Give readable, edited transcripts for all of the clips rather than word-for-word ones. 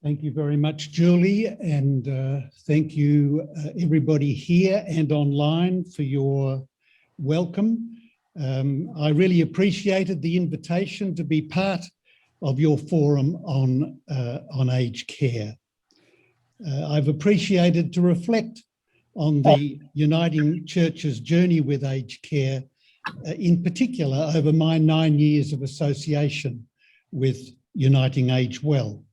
Thank you very much, Julie, and thank you everybody here and online for your welcome. I really appreciated the invitation to be part of your forum on aged care. I've appreciated to reflect on the Uniting Church's journey with aged care, in particular over my 9 years of association with Uniting Age Well.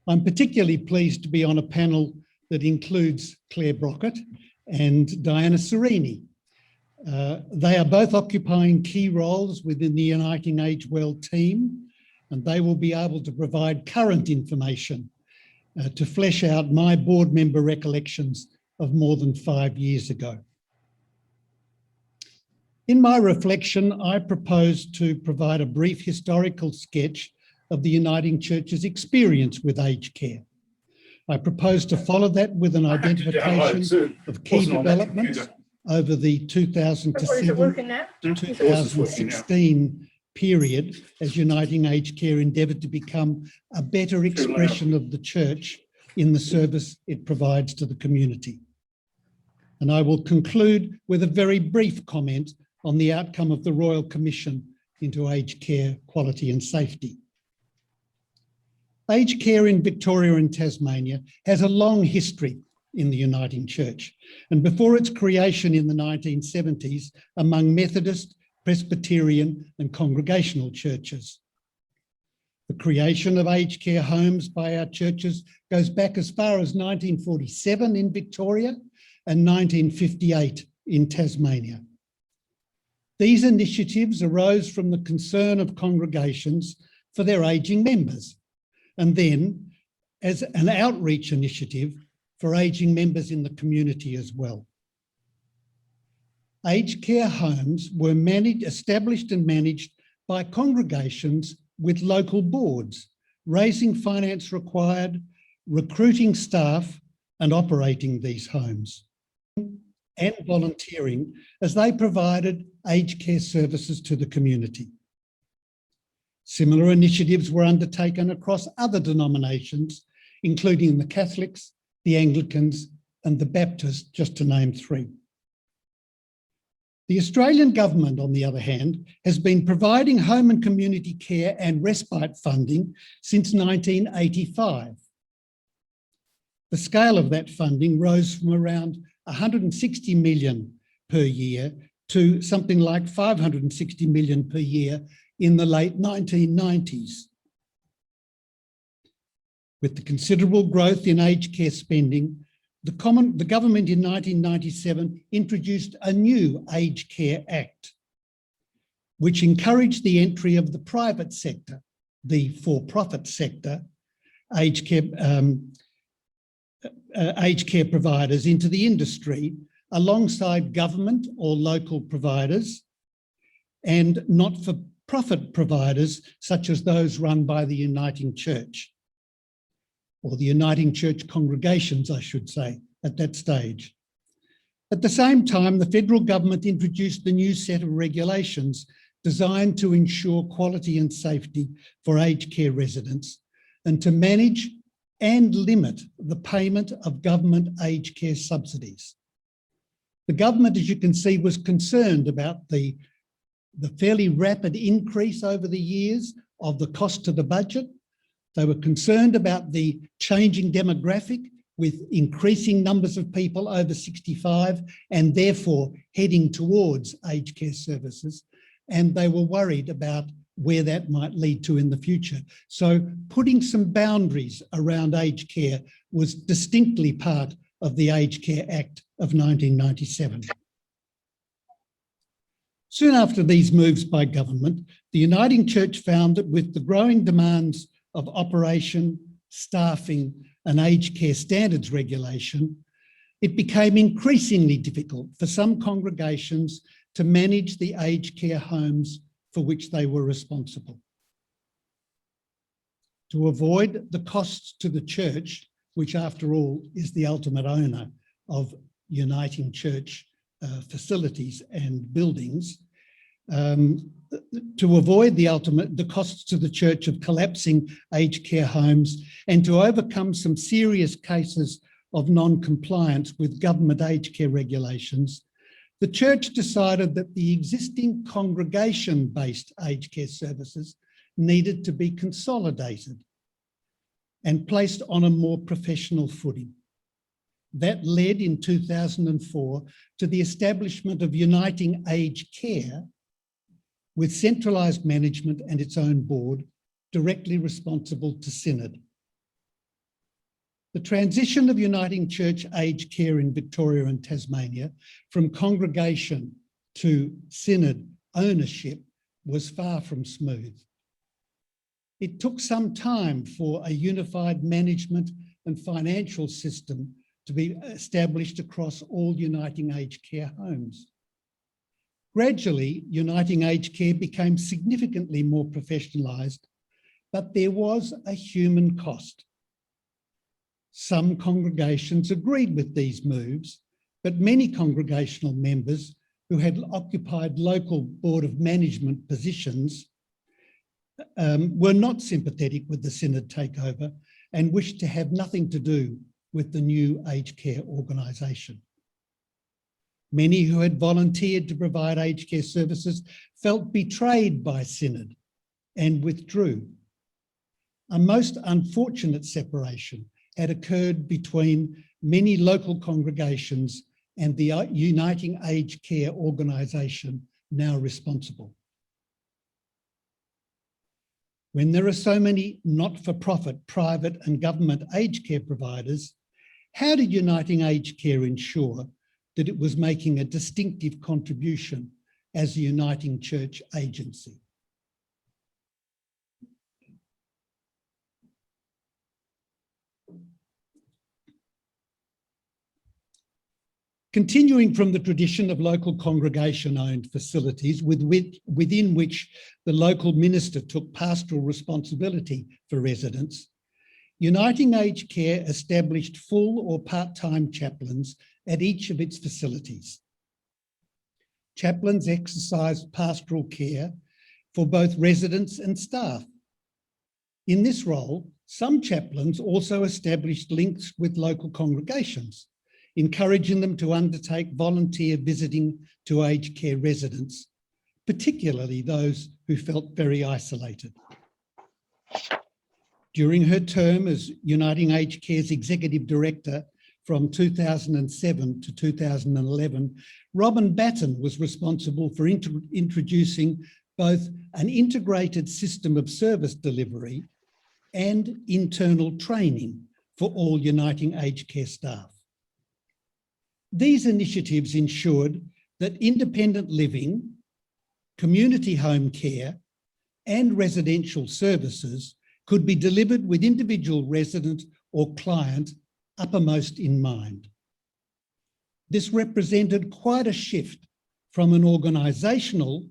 I'm particularly pleased to be on a panel that includes Clare Brockett and Diana Cerini. They are both occupying key roles within the Uniting Age Well team, and they will be able to provide current information to flesh out my board member recollections of more than 5 years ago. In my reflection, I propose to provide a brief historical sketch of the Uniting Church's experience with aged care. I propose to follow that with an identification of key developments over the 2007 to 2016 period as Uniting Aged Care endeavoured to become a better expression of the Church in the service it provides to the community. And I will conclude with a very brief comment on the outcome of the Royal Commission into Aged Care Quality and Safety. Aged care in Victoria and Tasmania has a long history in the Uniting Church, and before its creation in the 1970s among Methodist, Presbyterian and Congregational churches. The creation of aged care homes by our churches goes back as far as 1947 in Victoria and 1958 in Tasmania. These initiatives arose from the concern of congregations for their ageing members, and then as an outreach initiative for ageing members in the community as well. Aged care homes were established and managed by congregations with local boards, raising finance required, recruiting staff and operating these homes, and volunteering as they provided aged care services to the community. Similar initiatives were undertaken across other denominations, including the Catholics, the Anglicans, and the Baptists, just to name three. The Australian government, on the other hand, has been providing home and community care and respite funding since 1985. The scale of that funding rose from around 160 million per year to something like 560 million per year in the late 1990s. With the considerable growth in aged care spending, the government in 1997 introduced a new Aged Care Act, which encouraged the entry of the private sector, the for-profit sector, aged care providers into the industry alongside government or local providers and not-for-profit providers such as those run by the Uniting Church, or the Uniting Church congregations, I should say, at that stage. At the same time, the federal government introduced the new set of regulations designed to ensure quality and safety for aged care residents and to manage and limit the payment of government aged care subsidies. The government, as you can see, was concerned about the fairly rapid increase over the years of the cost to the budget. They were concerned about the changing demographic with increasing numbers of people over 65 and therefore heading towards aged care services. And they were worried about where that might lead to in the future. So putting some boundaries around aged care was distinctly part of the Aged Care Act of 1997. Soon after these moves by government, the Uniting Church found that with the growing demands of operation, staffing and aged care standards regulation, it became increasingly difficult for some congregations to manage the aged care homes for which they were responsible. To avoid the costs to the church, which after all is the ultimate owner of Uniting Church facilities and buildings, to avoid the costs to the church of collapsing aged care homes and to overcome some serious cases of non-compliance with government aged care regulations, the church decided that the existing congregation-based aged care services needed to be consolidated and placed on a more professional footing. That led in 2004 to the establishment of Uniting Aged Care, with centralised management and its own board, directly responsible to Synod. The transition of Uniting Church Aged Care in Victoria and Tasmania from congregation to Synod ownership was far from smooth. It took some time for a unified management and financial system to be established across all Uniting Aged Care homes. Gradually, Uniting Aged Care became significantly more professionalised, but there was a human cost. Some congregations agreed with these moves, but many congregational members who had occupied local board of management positions were not sympathetic with the Synod takeover and wished to have nothing to do with the new aged care organisation. Many who had volunteered to provide aged care services felt betrayed by Synod and withdrew. A most unfortunate separation had occurred between many local congregations and the Uniting Aged Care organisation now responsible. When there are so many not-for-profit, private and government aged care providers, how did Uniting Aged Care ensure that it was making a distinctive contribution as a Uniting Church agency? Continuing from the tradition of local congregation-owned facilities within which the local minister took pastoral responsibility for residents, Uniting Aged Care established full or part-time chaplains at each of its facilities. Chaplains exercised pastoral care for both residents and staff. In this role, some chaplains also established links with local congregations, encouraging them to undertake volunteer visiting to aged care residents, particularly those who felt very isolated. During her term as Uniting Aged Care's Executive Director from 2007 to 2011, Robin Batten was responsible for introducing both an integrated system of service delivery and internal training for all Uniting Aged Care staff. These initiatives ensured that independent living, community home care, and residential services could be delivered with individual resident or client uppermost in mind. This represented quite a shift from an organisational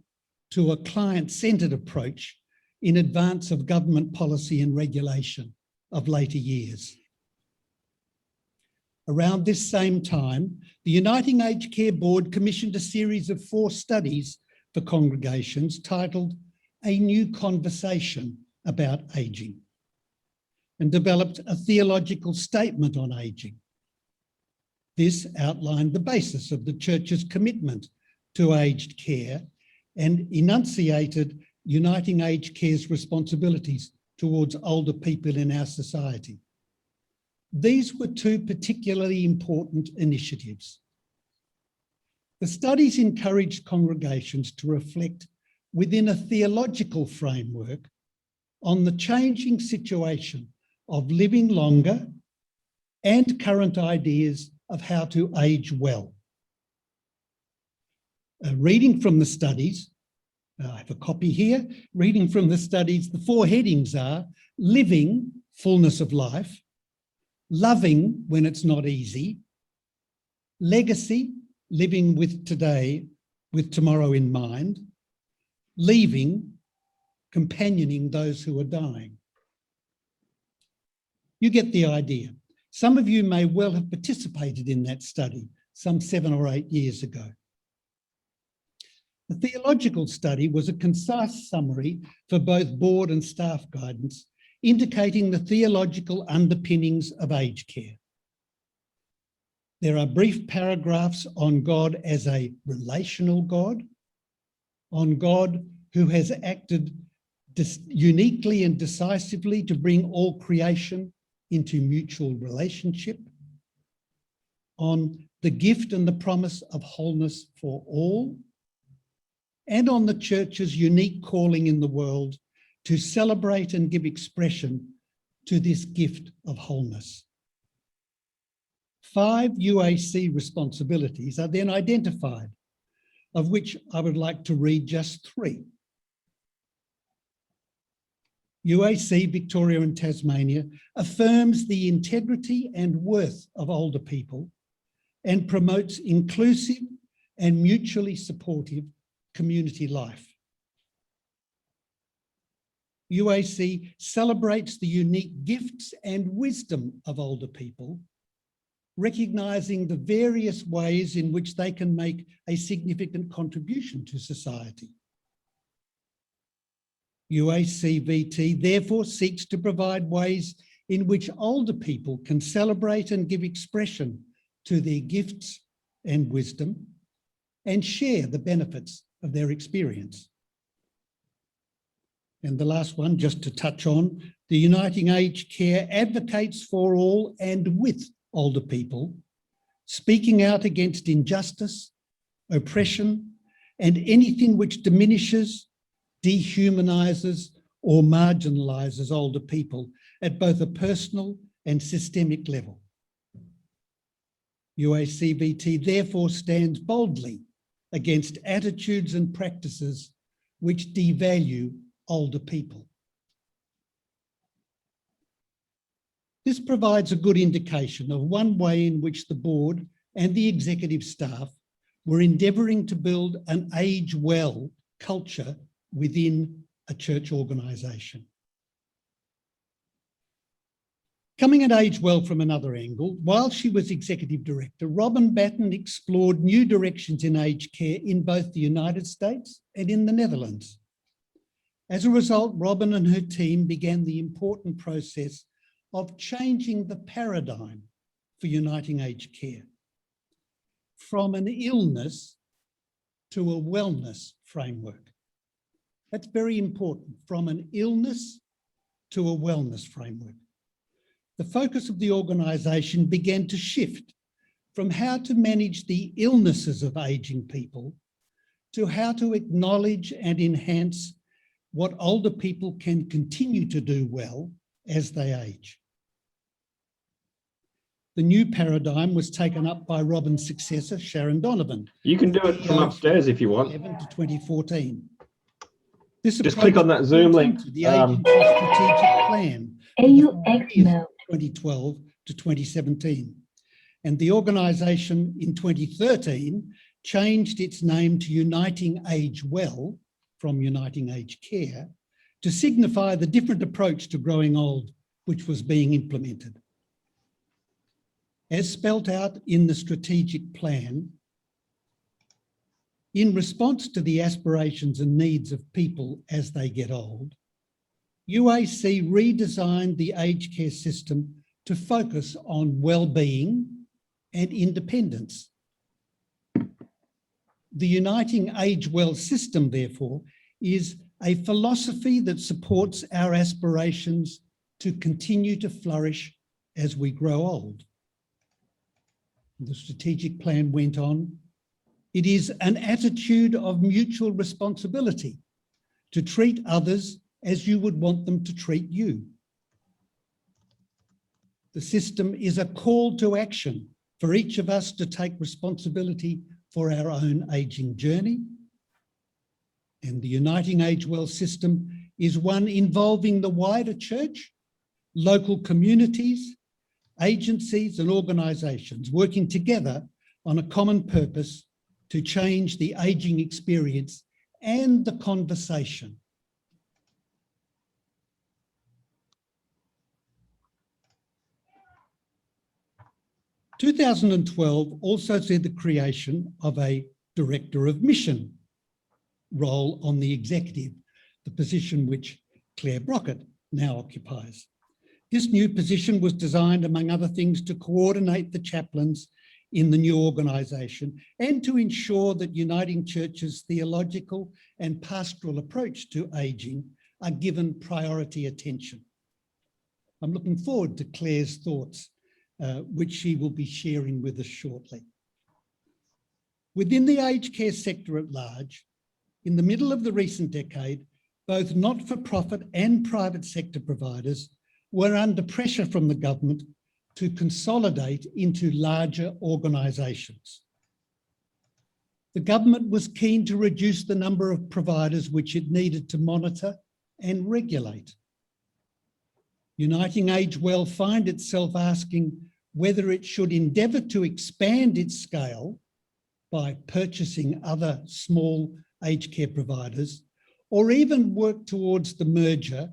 to a client-centred approach in advance of government policy and regulation of later years. Around this same time, the Uniting Aged Care Board commissioned a series of 4 studies for congregations titled A New Conversation About Ageing, and developed a theological statement on ageing. This outlined the basis of the Church's commitment to aged care and enunciated Uniting Aged Care's responsibilities towards older people in our society. These were 2 particularly important initiatives. The studies encouraged congregations to reflect within a theological framework on the changing situation of living longer and current ideas of how to age well. Reading from the studies, I have a copy here, reading from the studies, the 4 headings are living fullness of life, loving when it's not easy, legacy, living with today, with tomorrow in mind, leaving, companioning those who are dying. You get the idea. Some of you may well have participated in that study some 7 or 8 years ago. The theological study was a concise summary for both board and staff guidance, indicating the theological underpinnings of aged care. There are brief paragraphs on God as a relational God, on God who has acted uniquely and decisively to bring all creation into mutual relationship, on the gift and the promise of wholeness for all, and on the Church's unique calling in the world to celebrate and give expression to this gift of wholeness. 5 UAC responsibilities are then identified, of which I would like to read just 3. UAC Victoria and Tasmania affirms the integrity and worth of older people and promotes inclusive and mutually supportive community life. UAC celebrates the unique gifts and wisdom of older people, recognising the various ways in which they can make a significant contribution to society. UACVT therefore seeks to provide ways in which older people can celebrate and give expression to their gifts and wisdom and share the benefits of their experience. And the last one, just to touch on, the Uniting Aged Care advocates for all and with older people, speaking out against injustice, oppression, and anything which diminishes, dehumanises, or marginalises older people at both a personal and systemic level. UACVT therefore stands boldly against attitudes and practices which devalue older people. This provides a good indication of one way in which the board and the executive staff were endeavouring to build an age well culture within a church organisation. Coming at Age Well from another angle, while she was Executive Director, Robin Batten explored new directions in aged care in both the United States and in the Netherlands. As a result, Robin and her team began the important process of changing the paradigm for Uniting Aged Care from an illness to a wellness framework. That's very important, from an illness to a wellness framework. The focus of the organisation began to shift from how to manage the illnesses of ageing people to how to acknowledge and enhance what older people can continue to do well as they age. The new paradigm was taken up by Robin's successor, Sharon Donovan. You can do it from upstairs if you want. 2011 to 2014. This Just click on that Zoom link. The agency's strategic plan. AUX mode. 2012 to 2017. And the organisation in 2013 changed its name to Uniting Age Well from Uniting Aged Care to signify the different approach to growing old which was being implemented. As spelt out in the strategic plan, in response to the aspirations and needs of people as they get old, UAC redesigned the aged care system to focus on well-being and independence. The Uniting Age Well system, therefore, is a philosophy that supports our aspirations to continue to flourish as we grow old. The strategic plan went on. It is an attitude of mutual responsibility to treat others as you would want them to treat you. The system is a call to action for each of us to take responsibility for our own ageing journey. And the Uniting Age Well system is one involving the wider church, local communities, agencies and organisations working together on a common purpose to change the ageing experience and the conversation. In 2012 also saw the creation of a Director of Mission role on the executive, the position which Clare Brockett now occupies. This new position was designed, among other things, to coordinate the chaplains in the new organisation and to ensure that Uniting Church's theological and pastoral approach to ageing are given priority attention. I'm looking forward to Clare's thoughts, which she will be sharing with us shortly. Within the aged care sector at large, in the middle of the recent decade, both not-for-profit and private sector providers were under pressure from the government to consolidate into larger organisations. The government was keen to reduce the number of providers which it needed to monitor and regulate. Uniting Aged Well find itself asking whether it should endeavour to expand its scale by purchasing other small aged care providers, or even work towards the merger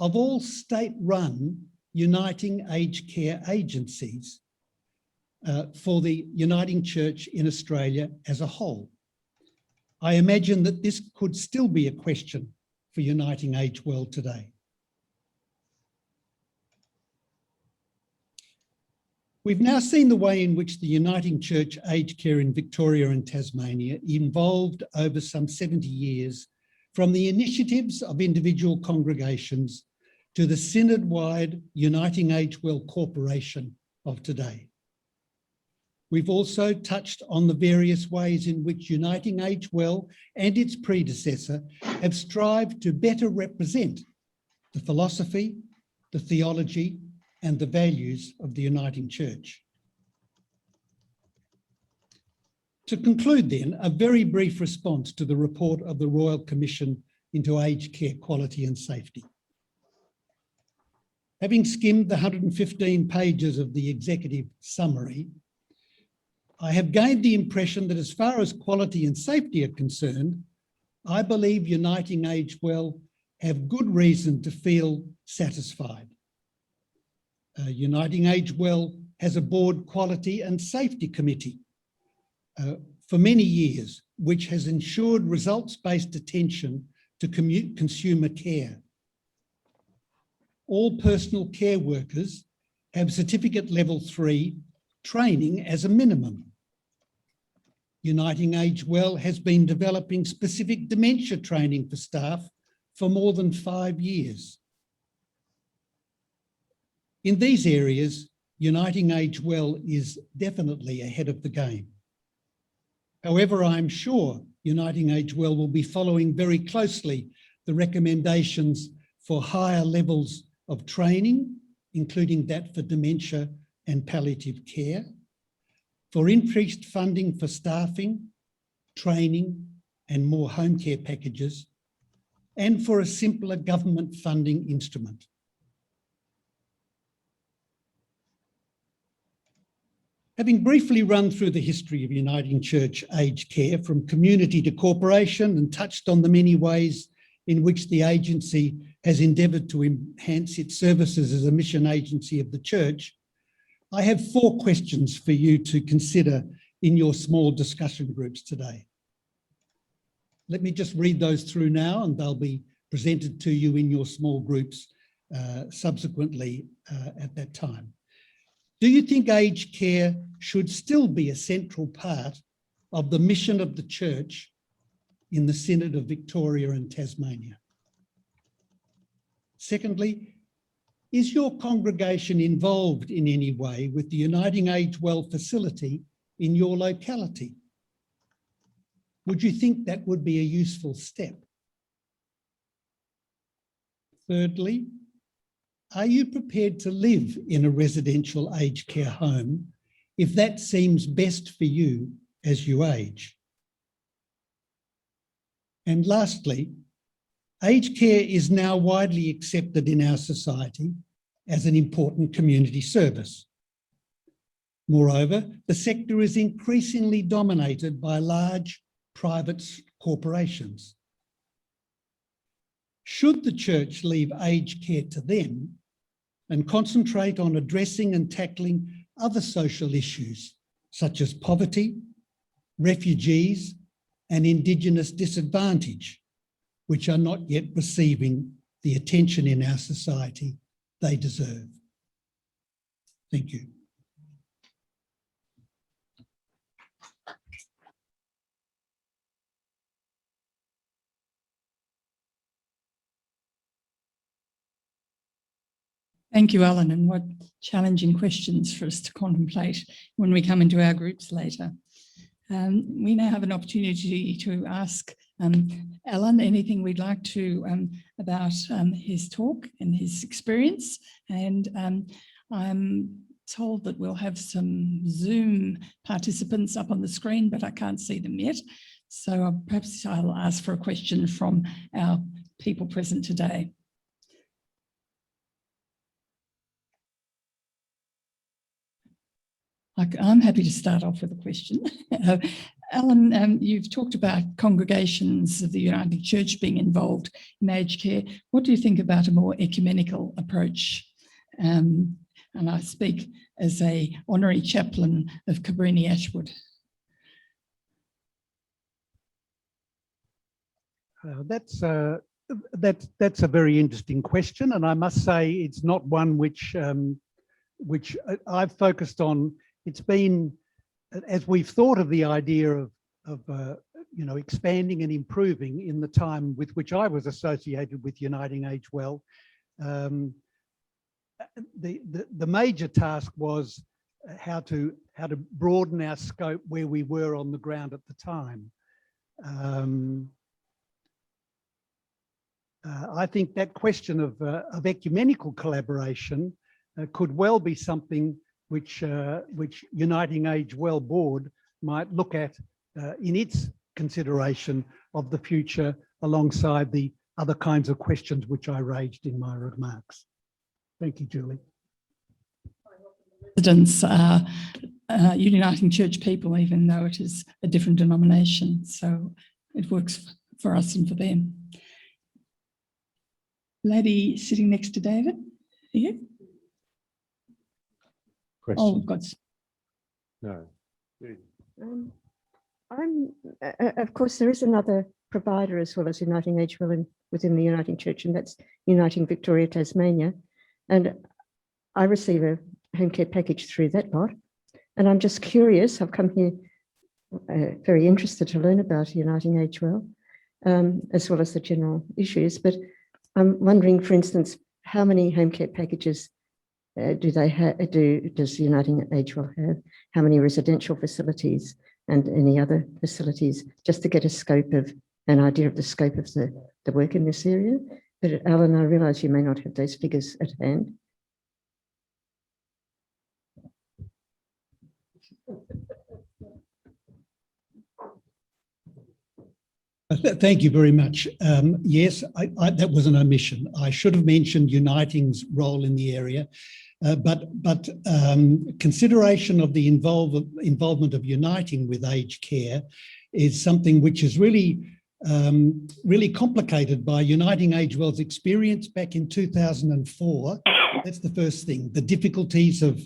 of all state-run Uniting Aged Care agencies for the Uniting Church in Australia as a whole. I imagine that this could still be a question for Uniting Aged Well today. We've now seen the way in which the Uniting Church aged care in Victoria and Tasmania evolved over some 70 years, from the initiatives of individual congregations to the synod-wide Uniting Aged Well Corporation of today. We've also touched on the various ways in which Uniting Aged Well and its predecessor have strived to better represent the philosophy, the theology, and the values of the Uniting Church. To conclude then, a very brief response to the report of the Royal Commission into Aged Care Quality and Safety. Having skimmed the 115 pages of the executive summary, I have gained the impression that as far as quality and safety are concerned, I believe Uniting Aged Well have good reason to feel satisfied. Uniting Aged Well has a board quality and safety committee for many years, which has ensured results-based attention to consumer care. All personal care workers have certificate level 3 training as a minimum. Uniting Aged Well has been developing specific dementia training for staff for more than 5 years. In these areas, Uniting Aged Well is definitely ahead of the game. However, I'm sure Uniting Aged Well will be following very closely the recommendations for higher levels of training, including that for dementia and palliative care, for increased funding for staffing, training, and more home care packages, and for a simpler government funding instrument. Having briefly run through the history of Uniting Church aged care from community to corporation and touched on the many ways in which the agency has endeavoured to enhance its services as a mission agency of the Church, I have 4 questions for you to consider in your small discussion groups today. Let me just read those through now, and they'll be presented to you in your small groups subsequently at that time. Do you think aged care should still be a central part of the mission of the Church in the Synod of Victoria and Tasmania? Secondly, is your congregation involved in any way with the Uniting Aged Well facility in your locality? Would you think that would be a useful step? Thirdly, are you prepared to live in a residential aged care home if that seems best for you as you age? And lastly, aged care is now widely accepted in our society as an important community service. Moreover, the sector is increasingly dominated by large private corporations. Should the Church leave aged care to them and concentrate on addressing and tackling other social issues such as poverty, refugees, and Indigenous disadvantage, which are not yet receiving the attention in our society they deserve. Thank you. Thank you, Alan, and what challenging questions for us to contemplate when we come into our groups later. We now have an opportunity to ask Alan anything we'd like to about his talk and his experience. And I'm told that we'll have some Zoom participants up on the screen, but I can't see them yet. So perhaps I'll ask for a question from our people present today. I'm happy to start off with a question. Alan, you've talked about congregations of the Uniting Church being involved in aged care. What do you think about a more ecumenical approach? And I speak as a honorary chaplain of Cabrini Ashwood. That's a very interesting question, and I must say it's not one which I've focused on. It's been, as we've thought of the idea of expanding and improving in the time with which I was associated with Uniting Age Well, the major task was how to broaden our scope where we were on the ground at the time. I think that question of ecumenical collaboration could well be something which Uniting Age Well Board might look at in its consideration of the future, alongside the other kinds of questions which I raised in my remarks. Thank you, Julie. Residents are Uniting Church people, even though it is a different denomination. So it works for us and for them. Lady sitting next to David, here. Question. Oh, God. No. Of course, there is another provider as well as Uniting Age Well within the Uniting Church, and that's Uniting Victoria Tasmania. And I receive a home care package through that lot. And I'm just curious, I've come here very interested to learn about Uniting Age Well, as well as the general issues. But I'm wondering, for instance, how many home care packages does Uniting Age Well have? How many residential facilities and any other facilities, just to get an idea of the scope of the work in this area? But Alan, I realise you may not have those figures at hand. Thank you very much. Yes, that was an omission. I should have mentioned Uniting's role in the area, but consideration of the involvement of Uniting with aged care is something which is really complicated by Uniting Age Well's experience back in 2004. That's the first thing. The difficulties of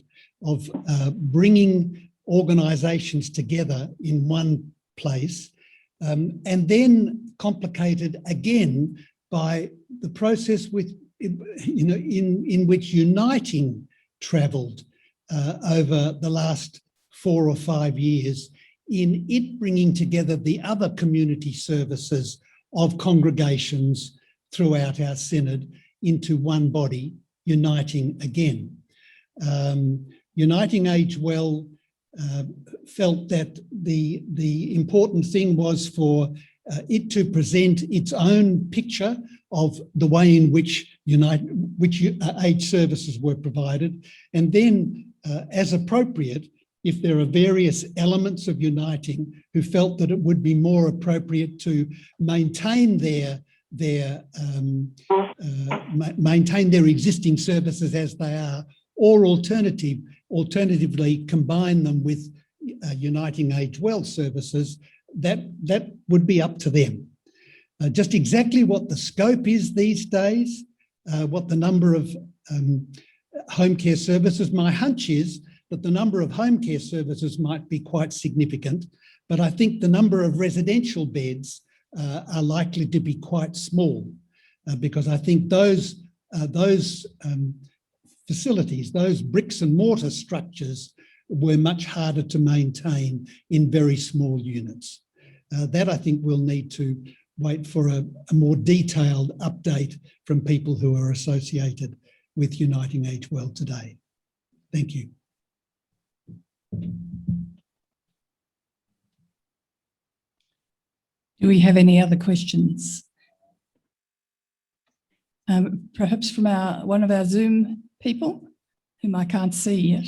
bringing organisations together in one place. And then complicated again by the process in which Uniting travelled over the last 4 or 5 years, in it bringing together the other community services of congregations throughout our synod into one body, Uniting again. Uniting Age Well felt that the important thing was for it to present its own picture of the way in which age services were provided, and then, as appropriate, if there are various elements of Uniting who felt that it would be more appropriate to maintain their existing services as they are, or alternatively combine them with Uniting Age Well services, that would be up to them. Just exactly what the scope is these days, what the number of home care services, my hunch is that the number of home care services might be quite significant, but I think the number of residential beds are likely to be quite small, because I think those facilities, those bricks and mortar structures, were much harder to maintain in very small units. That I think we'll need to wait for a more detailed update from people who are associated with Uniting Age Well today. Thank you. Do we have any other questions? Perhaps from one of our Zoom people, whom I can't see yet.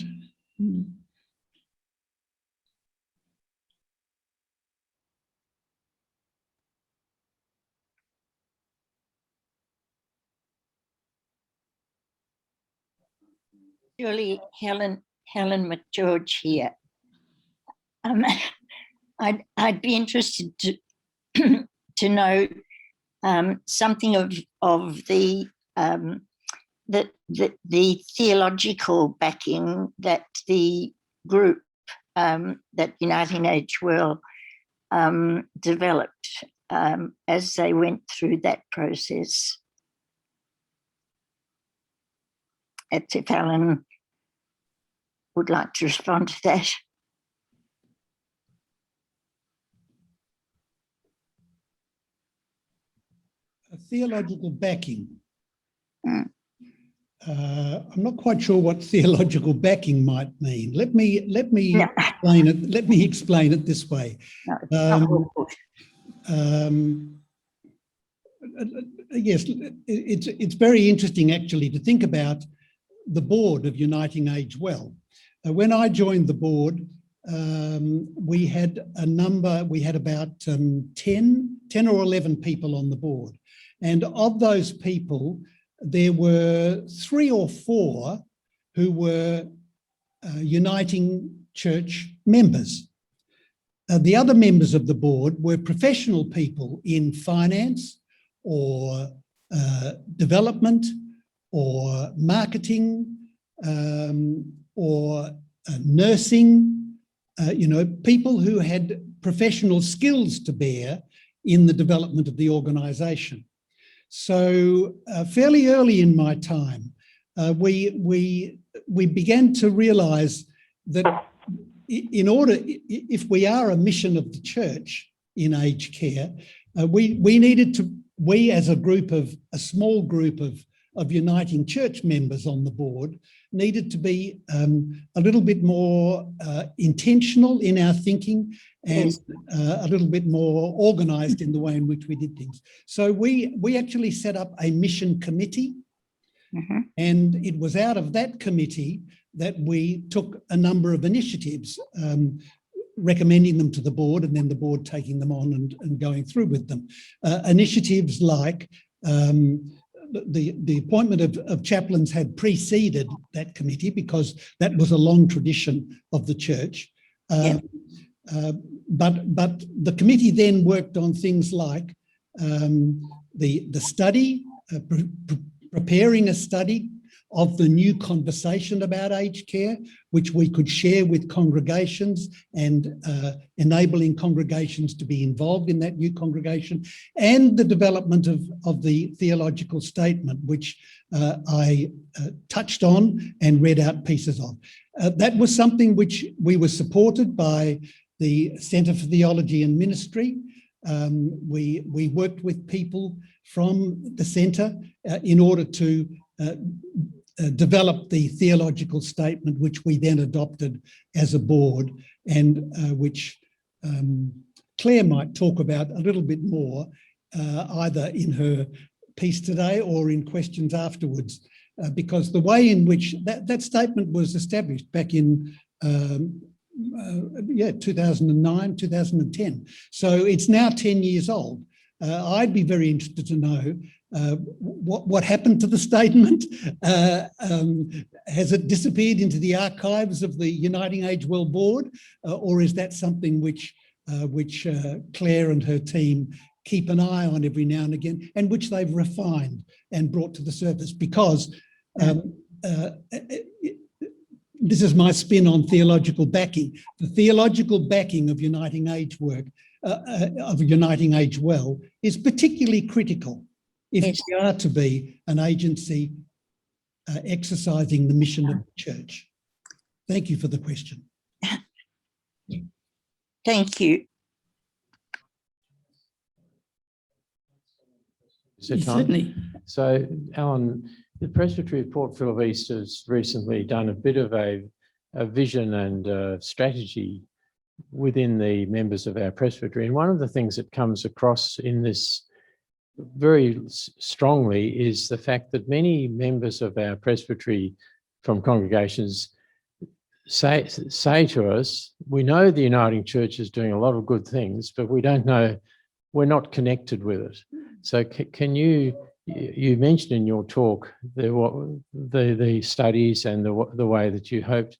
Surely Helen McGeorge here. I'd be interested to know something of the theological backing that the group that Uniting Age Well developed as they went through that process. If Alan would like to respond to that. A theological backing. I'm not quite sure what theological backing might mean. Let me explain it. Let me explain it this way. Yes, it's very interesting actually to think about the board of Uniting Age Well. When I joined the board, we had about 10 or 11 people on the board. And of those people, there were 3 or 4 who were Uniting Church members. The other members of the board were professional people in finance or development or marketing or nursing, people who had professional skills to bear in the development of the organisation. So fairly early in my time, we began to realise that if we are a mission of the church in aged care, we as a small group of Uniting Church members on the board needed to be a little bit more intentional in our thinking and a little bit more organised in the way in which we did things. So we actually set up a mission committee, and it was out of that committee that we took a number of initiatives, recommending them to the board and then the board taking them on and going through with them. Initiatives like the appointment of chaplains had preceded that committee because that was a long tradition of the church. But the committee then worked on things like the study, preparing a study of the new conversation about aged care, which we could share with congregations and enabling congregations to be involved in that new congregation, and the development of the theological statement, which I touched on and read out pieces of. That was something which we were supported by the Centre for Theology and Ministry. We worked with people from the centre in order to develop the theological statement, which we then adopted as a board, and which Clare might talk about a little bit more, either in her piece today or in questions afterwards, because the way in which that statement was established back in 2009, 2010. So it's now 10 years old. I'd be very interested to know what happened to the statement. Has it disappeared into the archives of the Uniting Age Well board, or is that something which Clare and her team keep an eye on every now and again, and which they've refined and brought to the surface? Because this is my spin on theological backing. The theological backing of Uniting Age work, of Uniting Age Well, is particularly critical if Yes. we are to be an agency exercising the mission of the church. Thank you for the question. Thank you. Is there time? Certainly. So, Alan, the Presbytery of Port Phillip East has recently done a bit of a vision and strategy within the members of our presbytery. And one of the things that comes across in this very strongly is the fact that many members of our presbytery from congregations say to us, we know the Uniting Church is doing a lot of good things, but we don't know, we're not connected with it. So can you mentioned in your talk the studies and the way that you hoped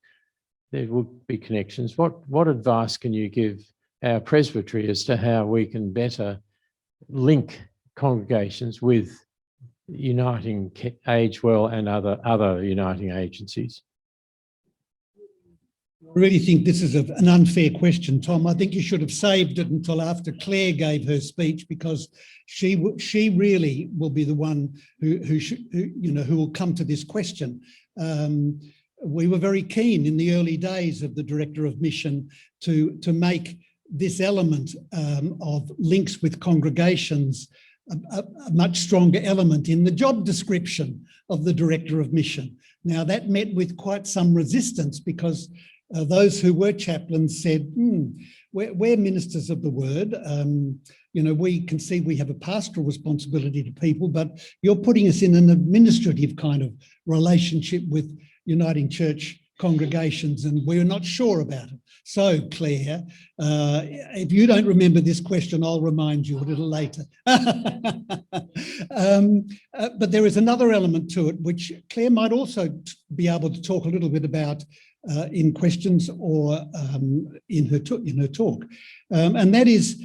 there would be connections. What advice can you give our presbytery as to how we can better link congregations with Uniting Age Well and other uniting agencies? I really think this is an unfair question, Tom. I think you should have saved it until after Clare gave her speech, because she really will be the one who will come to this question. We were very keen in the early days of the Director of Mission to make this element of links with congregations a much stronger element in the job description of the Director of Mission. Now, that met with quite some resistance, because those who were chaplains said, we're ministers of the word. We can see we have a pastoral responsibility to people, but you're putting us in an administrative kind of relationship with Uniting Church congregations, and we're not sure about it. So, Clare, if you don't remember this question, I'll remind you a little later. But there is another element to it, which Clare might also be able to talk a little bit about in questions or in her talk. And that is,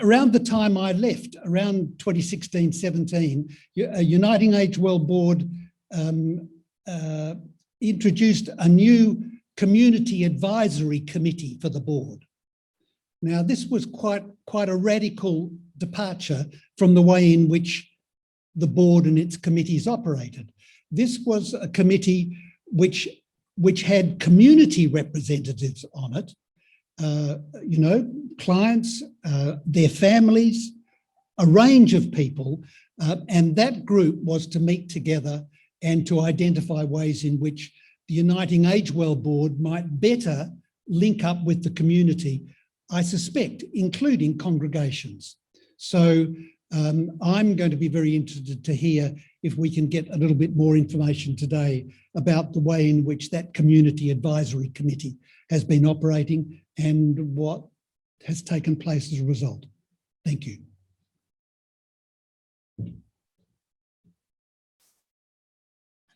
around the time I left, around 2016-17, Uniting Age Well Board introduced a new community advisory committee for the board. Now, this was quite a radical departure from the way in which the board and its committees operated. This was a committee which had community representatives on it, clients, their families, a range of people, and that group was to meet together and to identify ways in which the Uniting Age Well Board might better link up with the community, I suspect, including congregations. So I'm going to be very interested to hear if we can get a little bit more information today about the way in which that community advisory committee has been operating and what has taken place as a result. Thank you.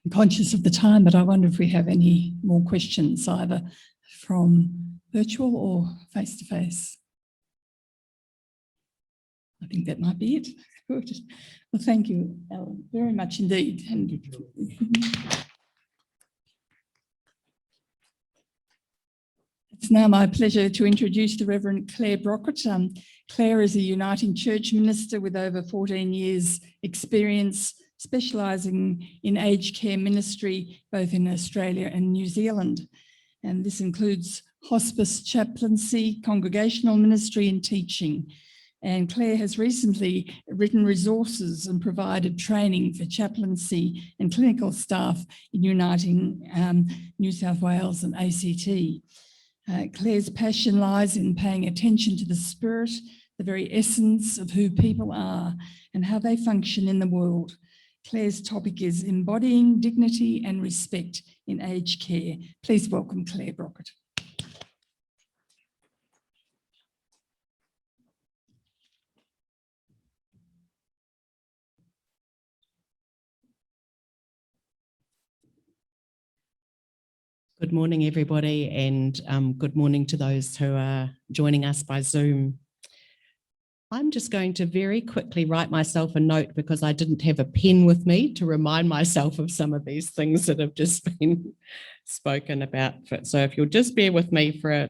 I'm conscious of the time, but I wonder if we have any more questions, either from virtual or face-to-face. I think that might be it. Good. Well, thank you, Alan, very much indeed. And it's now my pleasure to introduce the Reverend Clare Brockett. Clare is a Uniting Church minister with over 14 years' experience, specialising in aged care ministry, both in Australia and New Zealand. And this includes hospice chaplaincy, congregational ministry and teaching. And Clare has recently written resources and provided training for chaplaincy and clinical staff in Uniting New South Wales and ACT. Clare's passion lies in paying attention to the spirit, the very essence of who people are and how they function in the world. Clare's topic is embodying dignity and respect in aged care. Please welcome Clare Brockett. Good morning, everybody, and good morning to those who are joining us by Zoom. I'm just going to very quickly write myself a note because I didn't have a pen with me to remind myself of some of these things that have just been spoken about. So if you'll just bear with me for a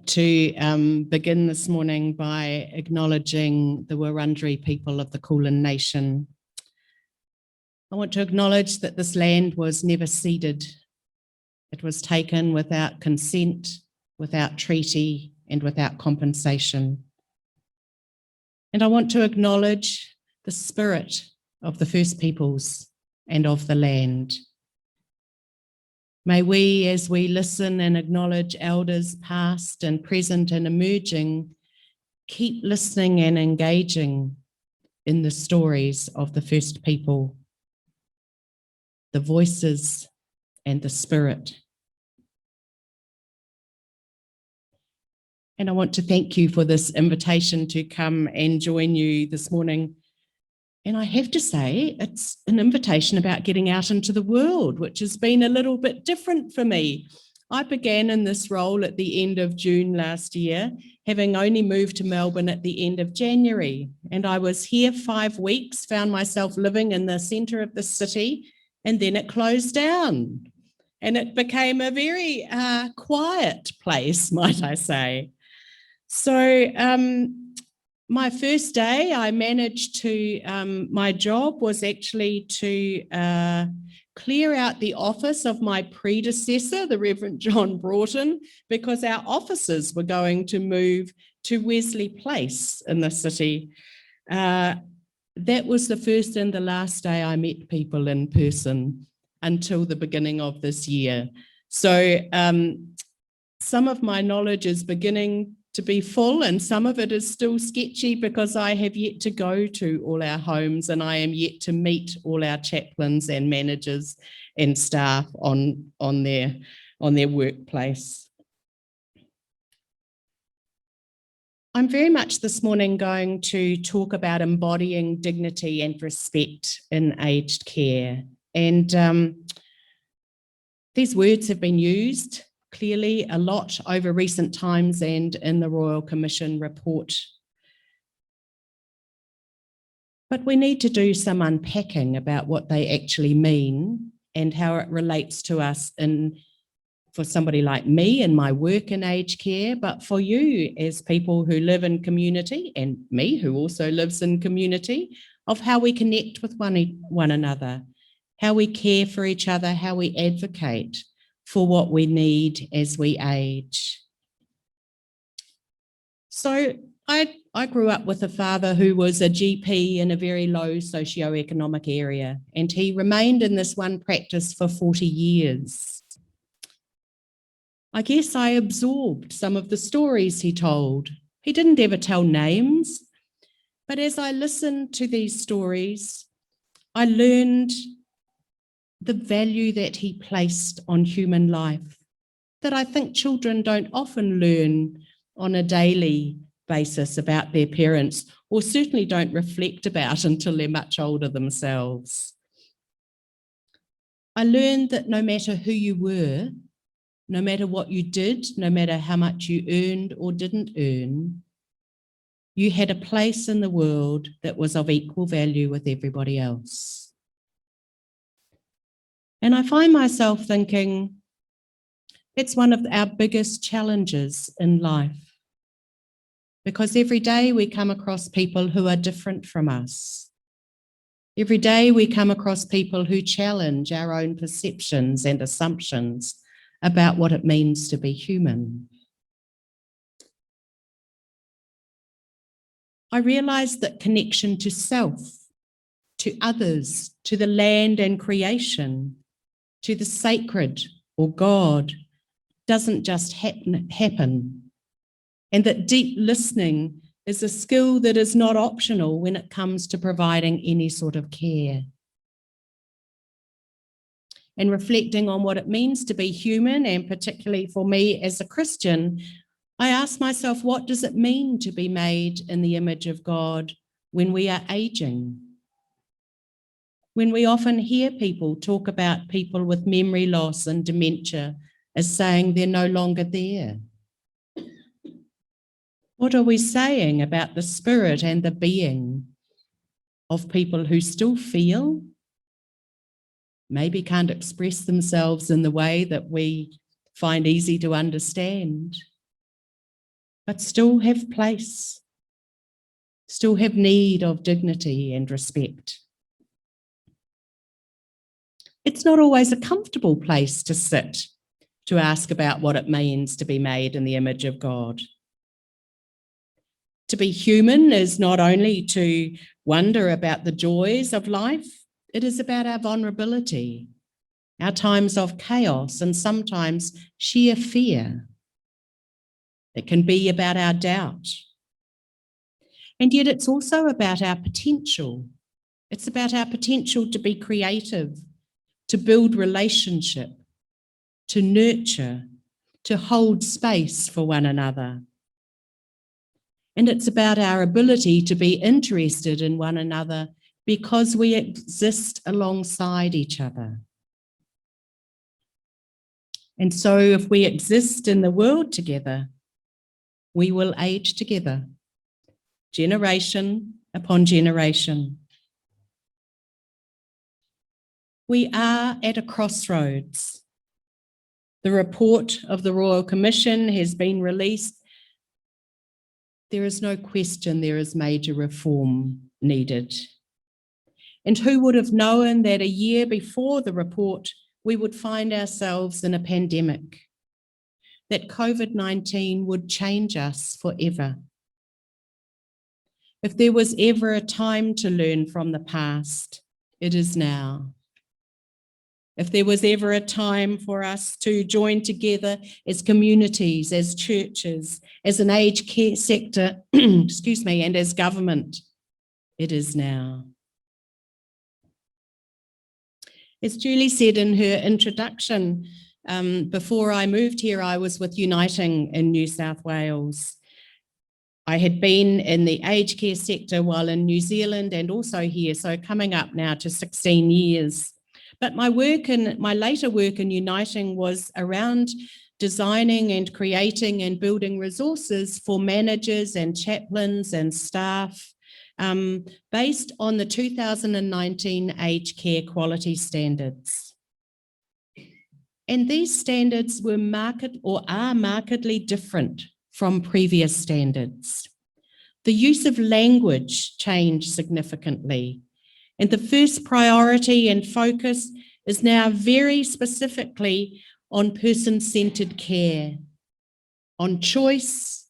to begin this morning by acknowledging the Wurundjeri people of the Kulin Nation. I want to acknowledge that this land was never ceded. It was taken without consent, without treaty, and without compensation. And I want to acknowledge the spirit of the First Peoples and of the land. May we, as we listen and acknowledge elders past and present and emerging, keep listening and engaging in the stories of the First People, the voices and the spirit. And I want to thank you for this invitation to come and join you this morning. And I have to say, it's an invitation about getting out into the world, which has been a little bit different for me. I began in this role at the end of June last year, having only moved to Melbourne at the end of January. And I was here 5 weeks, found myself living in the centre of the city, and then it closed down. And it became a very quiet place, might I say. So my first day, I managed to, my job was actually to clear out the office of my predecessor, the Reverend John Broughton, because our offices were going to move to Wesley Place in the city. That was the first and the last day I met people in person until the beginning of this year. So some of my knowledge is beginning to be full, and some of it is still sketchy because I have yet to go to all our homes and I am yet to meet all our chaplains and managers and staff on their workplace. I'm very much this morning going to talk about embodying dignity and respect in aged care. And these words have been used clearly a lot over recent times and in the Royal Commission report. But we need to do some unpacking about what they actually mean and how it relates to us for somebody like me in my work in aged care, but for you as people who live in community, and me who also lives in community, of how we connect with one another, how we care for each other, how we advocate for what we need as we age. So I grew up with a father who was a GP in a very low socioeconomic area, and he remained in this one practice for 40 years. I guess I absorbed some of the stories he told. He didn't ever tell names, but as I listened to these stories, I learned the value that he placed on human life, that I think children don't often learn on a daily basis about their parents, or certainly don't reflect about until they're much older themselves. I learned that no matter who you were, no matter what you did, no matter how much you earned or didn't earn, you had a place in the world that was of equal value with everybody else. And I find myself thinking, it's one of our biggest challenges in life, because every day we come across people who are different from us. Every day we come across people who challenge our own perceptions and assumptions about what it means to be human. I realised that connection to self, to others, to the land and creation, to the sacred or God, doesn't just happen, and that deep listening is a skill that is not optional when it comes to providing any sort of care. and reflecting on what it means to be human, and particularly for me as a Christian, I ask myself, what does it mean to be made in the image of God when we are aging? When we often hear people talk about people with memory loss and dementia as saying they're no longer there. What are we saying about the spirit and the being of people who still feel, maybe can't express themselves in the way that we find easy to understand, but still have place, still have need of dignity and respect? It's not always a comfortable place to sit to ask about what it means to be made in the image of God. To be human is not only to wonder about the joys of life, it is about our vulnerability, our times of chaos, and sometimes sheer fear. It can be about our doubt. And yet it's also about our potential. It's about our potential to be creative, to build relationship, to nurture, to hold space for one another. And it's about our ability to be interested in one another because we exist alongside each other. And so if we exist in the world together, we will age together, generation upon generation. We are at a crossroads. The report of the Royal Commission has been released. There is no question there is major reform needed. And who would have known that a year before the report, we would find ourselves in a pandemic, that COVID-19 would change us forever. If there was ever a time to learn from the past, it is now. If there was ever a time for us to join together as communities, as churches, as an aged care sector, excuse me, and as government, it is now. As Julie said in her introduction, before I moved here, I was with Uniting in New South Wales. I had been in the aged care sector while in New Zealand and also here, so coming up now to 16 years. But my later work in Uniting was around designing and creating and building resources for managers and chaplains and staff based on the 2019 aged care quality standards. And these standards were are markedly different from previous standards. The use of language changed significantly. And the first priority and focus is now very specifically on person-centered care, on choice,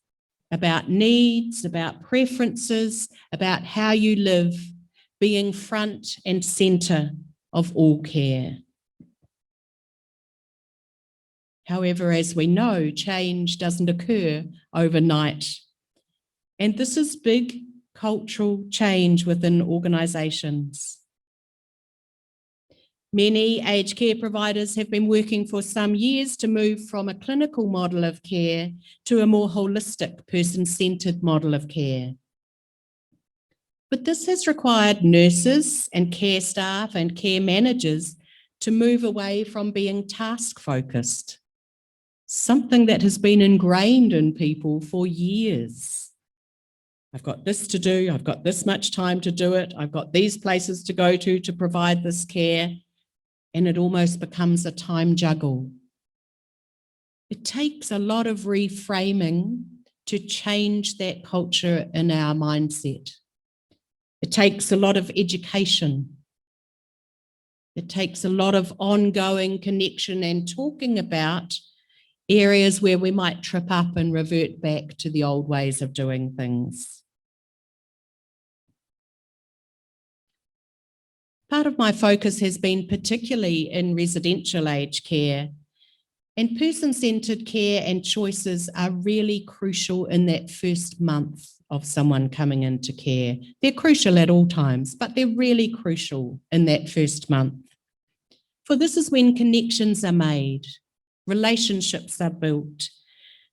about needs, about preferences, about how you live, being front and center of all care. However, as we know, change doesn't occur overnight. And this is big cultural change within organisations. Many aged care providers have been working for some years to move from a clinical model of care to a more holistic, person-centred model of care. But this has required nurses and care staff and care managers to move away from being task-focused, something that has been ingrained in people for years. I've got this to do, I've got this much time to do it, I've got these places to go to provide this care, and it almost becomes a time juggle. It takes a lot of reframing to change that culture in our mindset. It takes a lot of education. It takes a lot of ongoing connection and talking about areas where we might trip up and revert back to the old ways of doing things. Part of my focus has been particularly in residential aged care, and person-centred care and choices are really crucial in that first month of someone coming into care. They're crucial at all times, but they're really crucial in that first month. For this is when connections are made, relationships are built.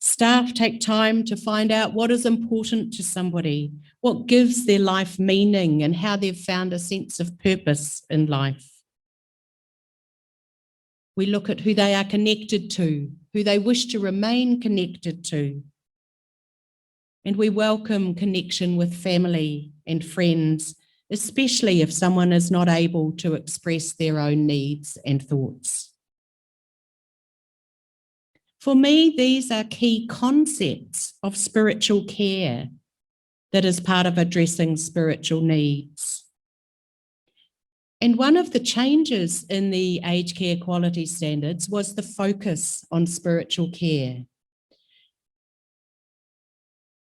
Staff take time to find out what is important to somebody, what gives their life meaning, and how they've found a sense of purpose in life. We look at who they are connected to, who they wish to remain connected to. And we welcome connection with family and friends, especially if someone is not able to express their own needs and thoughts. For me, these are key concepts of spiritual care that is part of addressing spiritual needs. And one of the changes in the aged care quality standards was the focus on spiritual care.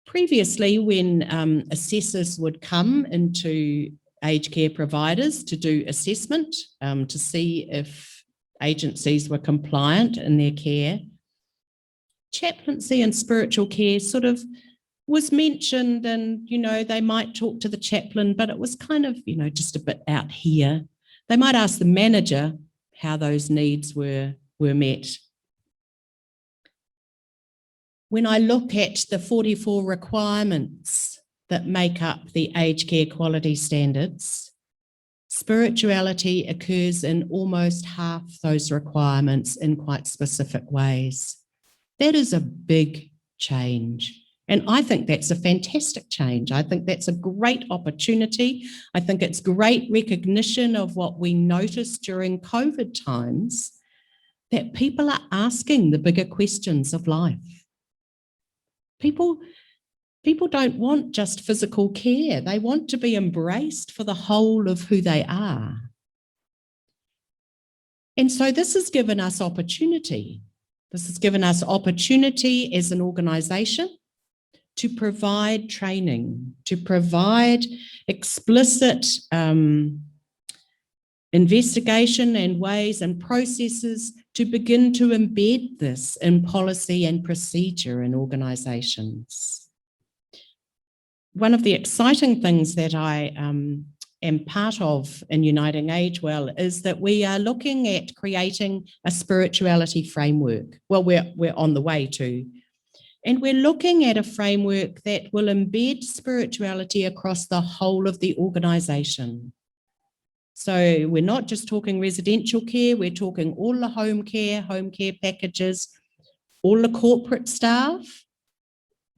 Previously, when assessors would come into aged care providers to do assessment, to see if agencies were compliant in their care, chaplaincy and spiritual care sort of was mentioned, and, you know, they might talk to the chaplain, but it was kind of, you know, just a bit out here. They might ask the manager how those needs were met. When I look at the 44 requirements that make up the aged care quality standards, spirituality occurs in almost half those requirements in quite specific ways. That is a big change. And I think that's a fantastic change. I think that's a great opportunity. I think it's great recognition of what we noticed during COVID times, that people are asking the bigger questions of life. People don't want just physical care. They want to be embraced for the whole of who they are. And so this has given us opportunity. This has given us opportunity as an organisation to provide training, to provide explicit investigation and ways and processes to begin to embed this in policy and procedure in organisations. One of the exciting things that I am part of in Uniting Age Well is that we are looking at creating a spirituality framework. Well, we're on the way to. And we're looking at a framework that will embed spirituality across the whole of the organisation. So we're not just talking residential care, we're talking all the home care packages, all the corporate staff,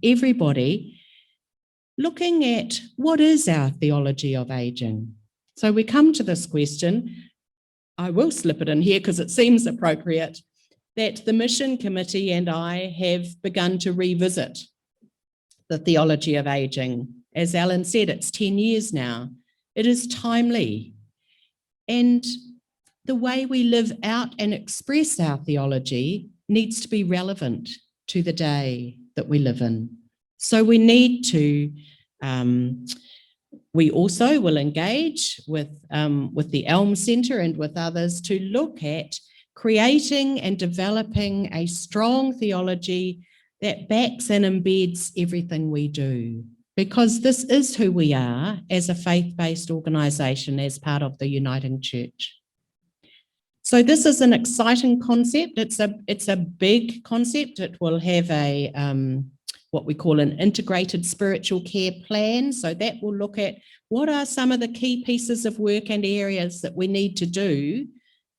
everybody, looking at what is our theology of ageing. So we come to this question, I will slip it in here because it seems appropriate, that the Mission Committee and I have begun to revisit the theology of ageing. As Alan said, it's 10 years now. It is timely. And the way we live out and express our theology needs to be relevant to the day that we live in. So we need to, we also will engage with the Elm Centre and with others to look at creating and developing a strong theology that backs and embeds everything we do, because this is who we are as a faith-based organisation, as part of the Uniting Church. So this is an exciting concept. It's a big concept. It will have a what we call an integrated spiritual care plan. So that will look at what are some of the key pieces of work and areas that we need to do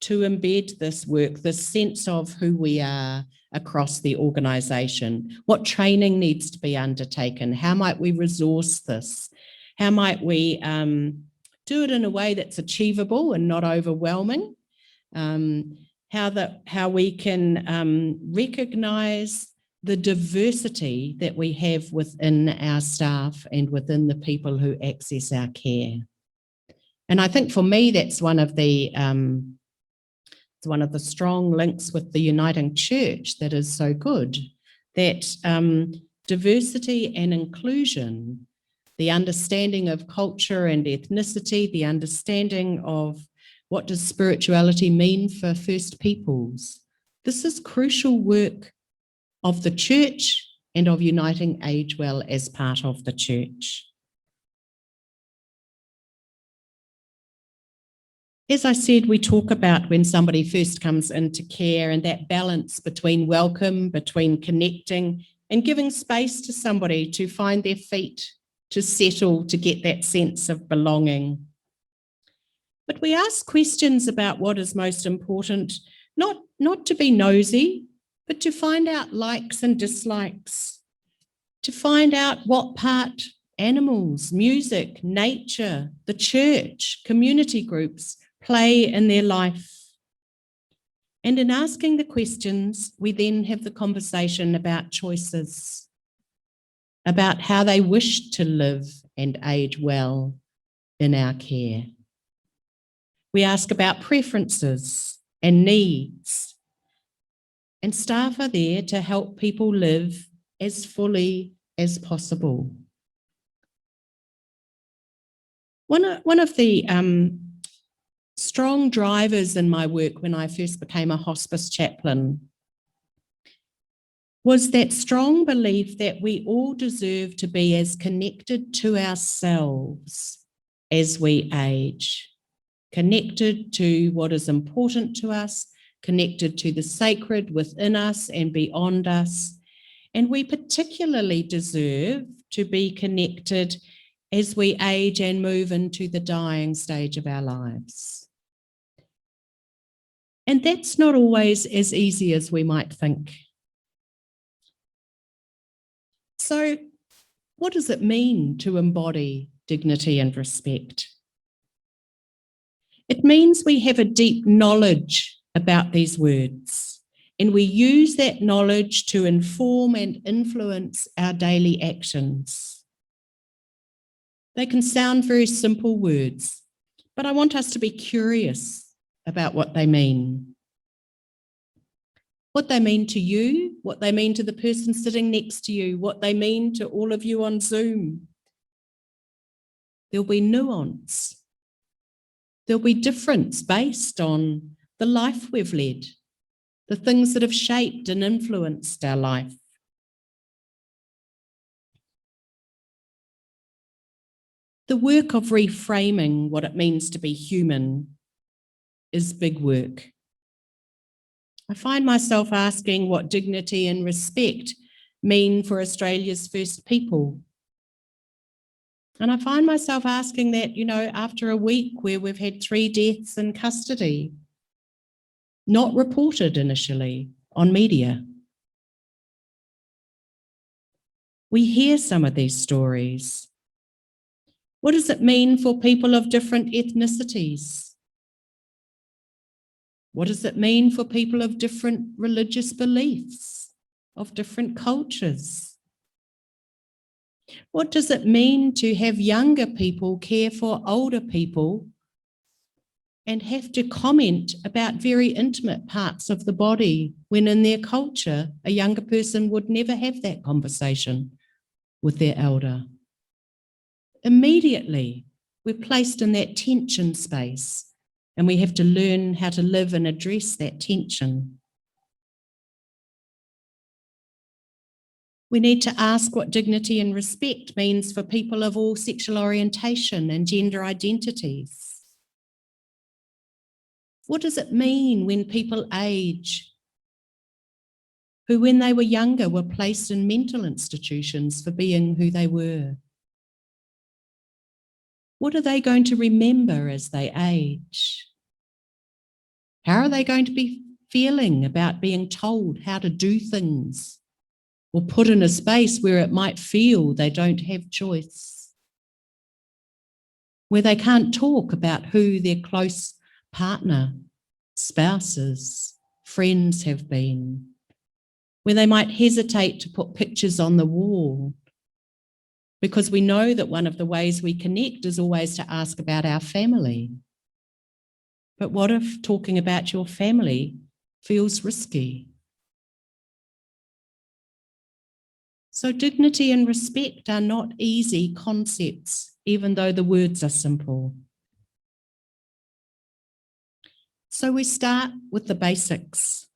to embed this work, this sense of who we are across the organisation. What training needs to be undertaken? How might we resource this? How might we do it in a way that's achievable and not overwhelming? How we can recognise the diversity that we have within our staff and within the people who access our care. And I think for me, that's one of the strong links with the Uniting Church that is so good, that diversity and inclusion, the understanding of culture and ethnicity, the understanding of what does spirituality mean for First Peoples. This is crucial work of the church and of Uniting Age Well as part of the church. As I said, we talk about when somebody first comes into care and that balance between welcome, between connecting and giving space to somebody to find their feet, to settle, to get that sense of belonging. But we ask questions about what is most important, not to be nosy, but to find out likes and dislikes, to find out what part animals, music, nature, the church, community groups play in their life. And in asking the questions, we then have the conversation about choices, about how they wish to live and age well in our care. We ask about preferences and needs, and staff are there to help people live as fully as possible. One of the strong drivers in my work when I first became a hospice chaplain was that strong belief that we all deserve to be as connected to ourselves as we age, connected to what is important to us, connected to the sacred within us and beyond us. And we particularly deserve to be connected as we age and move into the dying stage of our lives. And that's not always as easy as we might think. So, what does it mean to embody dignity and respect? It means we have a deep knowledge about these words, and we use that knowledge to inform and influence our daily actions. They can sound very simple words, but I want us to be curious about what they mean. What they mean to you, what they mean to the person sitting next to you, what they mean to all of you on Zoom. There'll be nuance. There'll be difference based on the life we've led, the things that have shaped and influenced our life. The work of reframing what it means to be human is big work. I find myself asking what dignity and respect mean for Australia's first people. And I find myself asking that, after a week where we've had 3 deaths in custody, not reported initially on media. We hear some of these stories. What does it mean for people of different ethnicities? What does it mean for people of different religious beliefs, of different cultures? What does it mean to have younger people care for older people and have to comment about very intimate parts of the body when in their culture, a younger person would never have that conversation with their elder? Immediately, we're placed in that tension space, and we have to learn how to live and address that tension. We need to ask what dignity and respect means for people of all sexual orientation and gender identities. What does it mean when people age, who when they were younger were placed in mental institutions for being who they were? What are they going to remember as they age? How are they going to be feeling about being told how to do things or put in a space where it might feel they don't have choice, where they can't talk about who their close partner, spouses, friends have been, where they might hesitate to put pictures on the wall, because we know that one of the ways we connect is always to ask about our family. But what if talking about your family feels risky? So dignity and respect are not easy concepts, even though the words are simple. So we start with the basics.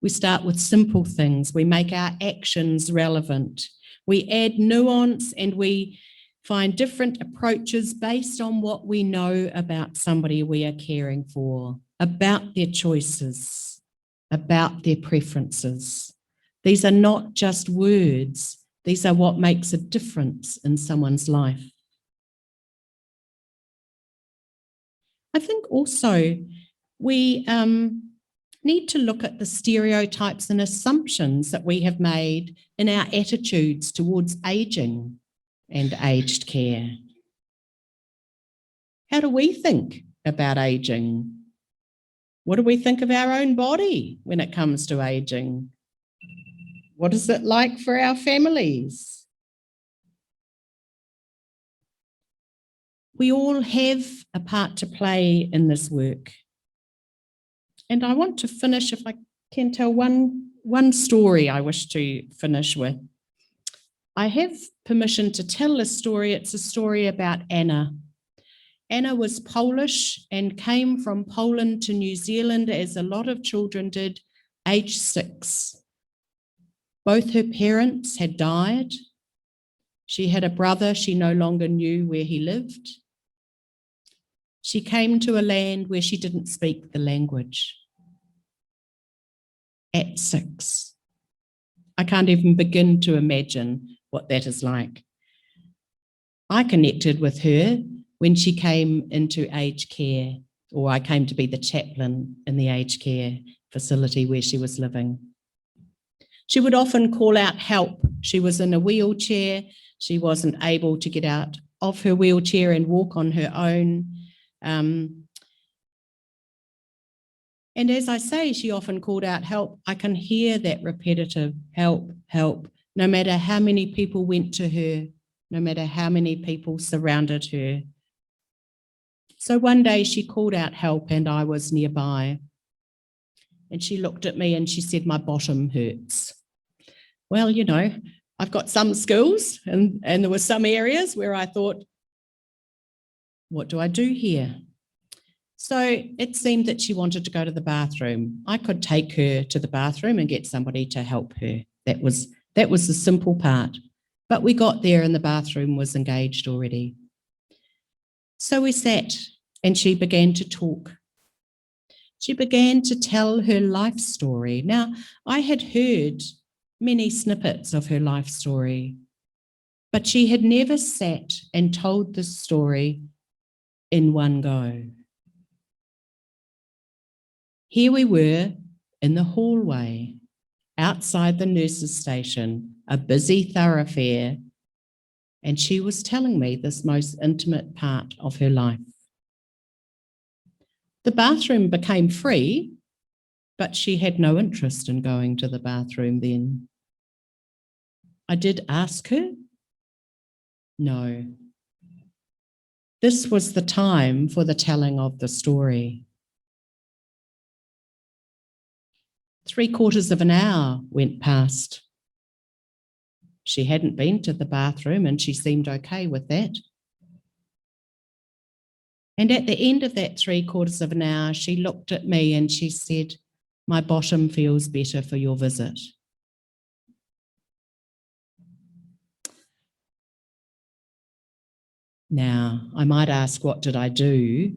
We start with simple things. We make our actions relevant. We add nuance and we find different approaches based on what we know about somebody we are caring for, about their choices, about their preferences. These are not just words. These are what makes a difference in someone's life. I think also we need to look at the stereotypes and assumptions that we have made in our attitudes towards ageing and aged care. How do we think about ageing? What do we think of our own body when it comes to ageing? What is it like for our families? We all have a part to play in this work. And I want to finish, if I can tell one story I wish to finish with. I have permission to tell this story. It's a story about Anna. Anna was Polish and came from Poland to New Zealand, as a lot of children did, age 6. Both her parents had died. She had a brother. She no longer knew where he lived. She came to a land where she didn't speak the language. At 6. I can't even begin to imagine what that is like. I connected with her when she came into aged care, or I came to be the chaplain in the aged care facility where she was living. She would often call out help. She was in a wheelchair. She wasn't able to get out of her wheelchair and walk on her own. And as I say, she often called out help. I can hear that repetitive help, help, no matter how many people went to her, no matter how many people surrounded her. So one day she called out help and I was nearby. And she looked at me and she said, "My bottom hurts." Well, you know, I've got some skills and there were some areas where I thought, what do I do here? So it seemed that she wanted to go to the bathroom. I could take her to the bathroom and get somebody to help her. That was the simple part. But we got there and the bathroom was engaged already. So we sat and she began to talk. She began to tell her life story. Now, I had heard many snippets of her life story, but she had never sat and told this story in one go. Here we were in the hallway outside the nurses' station, a busy thoroughfare, and she was telling me this most intimate part of her life. The bathroom became free, but she had no interest in going to the bathroom then. I did ask her. No. This was the time for the telling of the story. 3/4 of an hour went past. She hadn't been to the bathroom and she seemed okay with that. And at the end of that 3/4 of an hour, she looked at me and she said, "My bottom feels better for your visit." Now, I might ask, what did I do?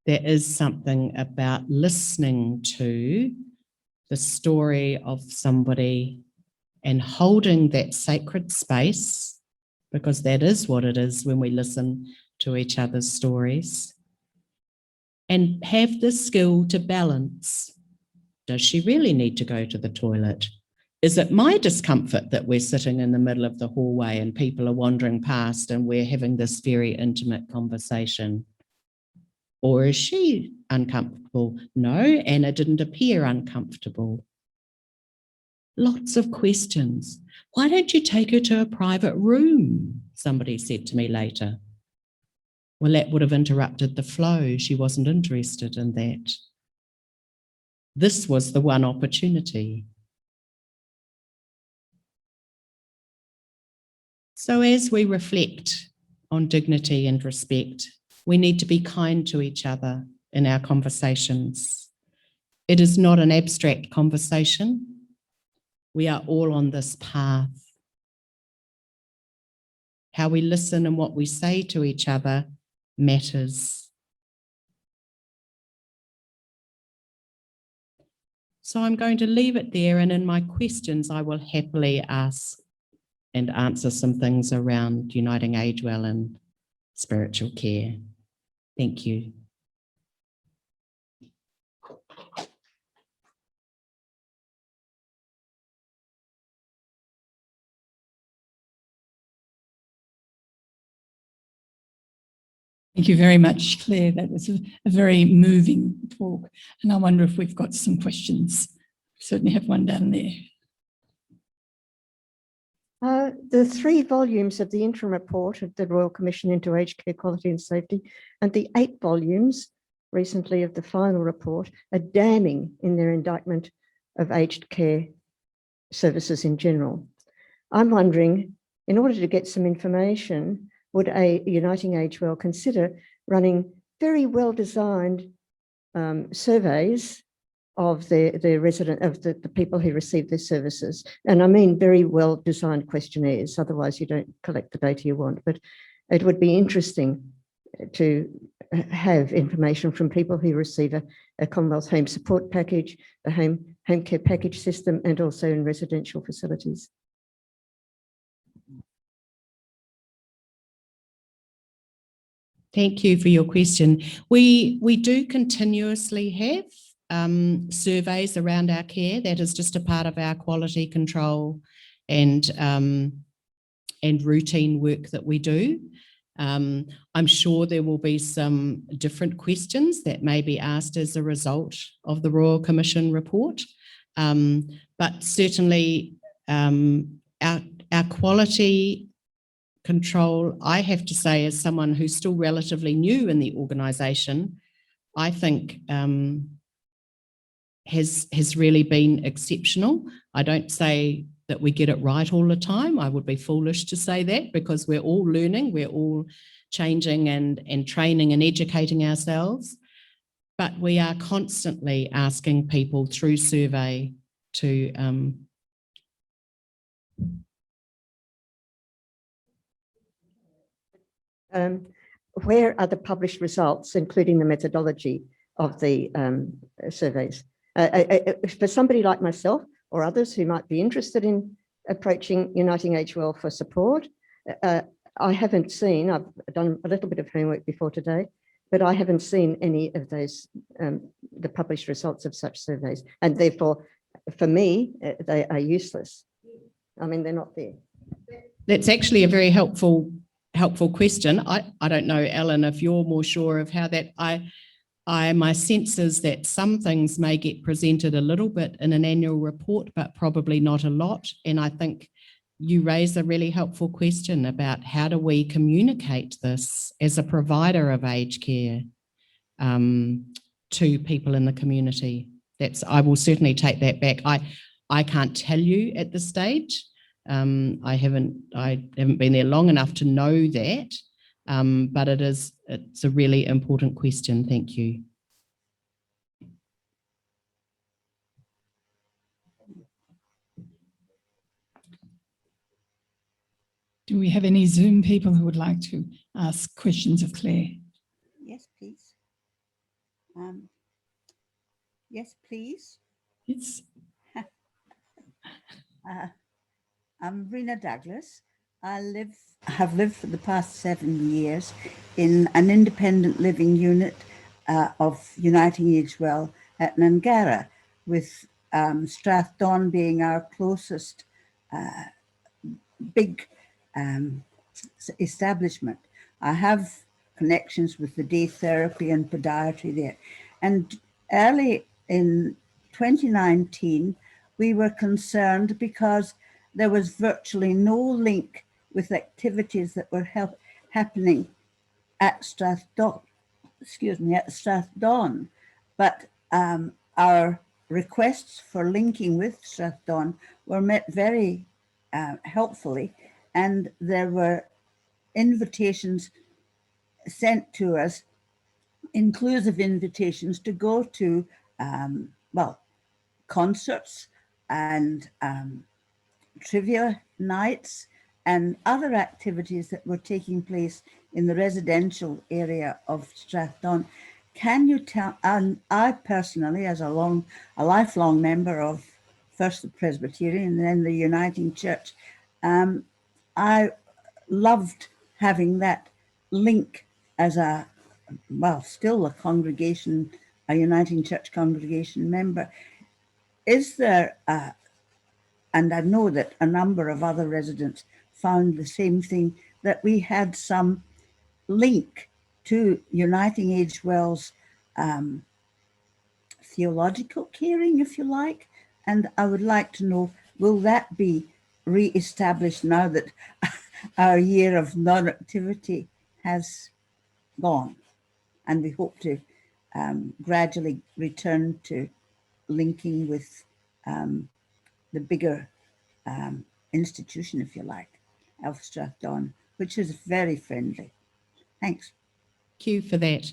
There is something about listening to the story of somebody and holding that sacred space, because that is what it is when we listen to each other's stories, and have the skill to balance. Does she really need to go to the toilet? Is it my discomfort that we're sitting in the middle of the hallway and people are wandering past and we're having this very intimate conversation? Or is she uncomfortable? No, Anna didn't appear uncomfortable. Lots of questions. Why don't you take her to a private room? Somebody said to me later. Well, that would have interrupted the flow. She wasn't interested in that. This was the one opportunity. So as we reflect on dignity and respect, we need to be kind to each other in our conversations. It is not an abstract conversation. We are all on this path. how we listen and what we say to each other matters. So I'm going to leave it there, and in my questions, I will happily ask and answer some things around uniting age well and spiritual care. Thank you. Thank you very much, Claire. That was a very moving talk. And I wonder if we've got some questions. Certainly have one down there. The 3 volumes of the interim report of the Royal Commission into Aged Care Quality and Safety and the 8 volumes recently of the final report are damning in their indictment of aged care services in general. I'm wondering, in order to get some information, would Uniting Age Well consider running very well-designed surveys of the people who receive their services? And I mean very well-designed questionnaires, otherwise you don't collect the data you want. But it would be interesting to have information from people who receive a Commonwealth Home Support Package, the home care package system, and also in residential facilities. Thank you for your question. We do continuously have surveys around our care. That is just a part of our quality control and routine work that we do. I'm sure there will be some different questions that may be asked as a result of the Royal Commission report, but certainly our quality control, I have to say, as someone who's still relatively new in the organisation, I think has really been exceptional. I don't say that we get it right all the time. I would be foolish to say that, because we're all learning, we're all changing and training and educating ourselves. But we are constantly asking people through survey to where are the published results, including the methodology of the surveys? For somebody like myself or others who might be interested in approaching Uniting Age Well for support, I haven't seen, I've done a little bit of homework before today, but I haven't seen any of those, the published results of such surveys. And therefore, for me, they are useless. I mean, they're not there. That's actually a very helpful question. I don't know, Ellen, if you're more sure of how that, my sense is that some things may get presented a little bit in an annual report, but probably not a lot. And I think you raise a really helpful question about how do we communicate this as a provider of aged care to people in the community. I will certainly take that back. I can't tell you at this stage. I haven't been there long enough to know that, but it's a really important question. Thank you. Do we have any Zoom people who would like to ask questions of Claire? Yes, please. Yes, please. Yes. I'm Rena Douglas. I have lived for the past 7 years in an independent living unit of Uniting Age Well at Nangara, with Strathdon being our closest big establishment. I have connections with the day therapy and podiatry there. And early in 2019, we were concerned because there was virtually no link with activities that were happening at Strathdon, but our requests for linking with Strathdon were met very helpfully, and there were invitations sent to us, inclusive invitations to go to, concerts and trivia nights and other activities that were taking place in the residential area of Strathdon. Can you tell, and I personally, as a lifelong member of first the Presbyterian and then the Uniting Church, I loved having that link as still a congregation, a Uniting Church congregation member. Is there, and I know that a number of other residents found the same thing, that we had some link to Uniting Age Well's theological caring, if you like. And I would like to know, will that be re-established now that our year of non-activity has gone? And we hope to gradually return to linking with the bigger institution, if you like, of Strathdon, which is very friendly. Thanks. Thank you for that.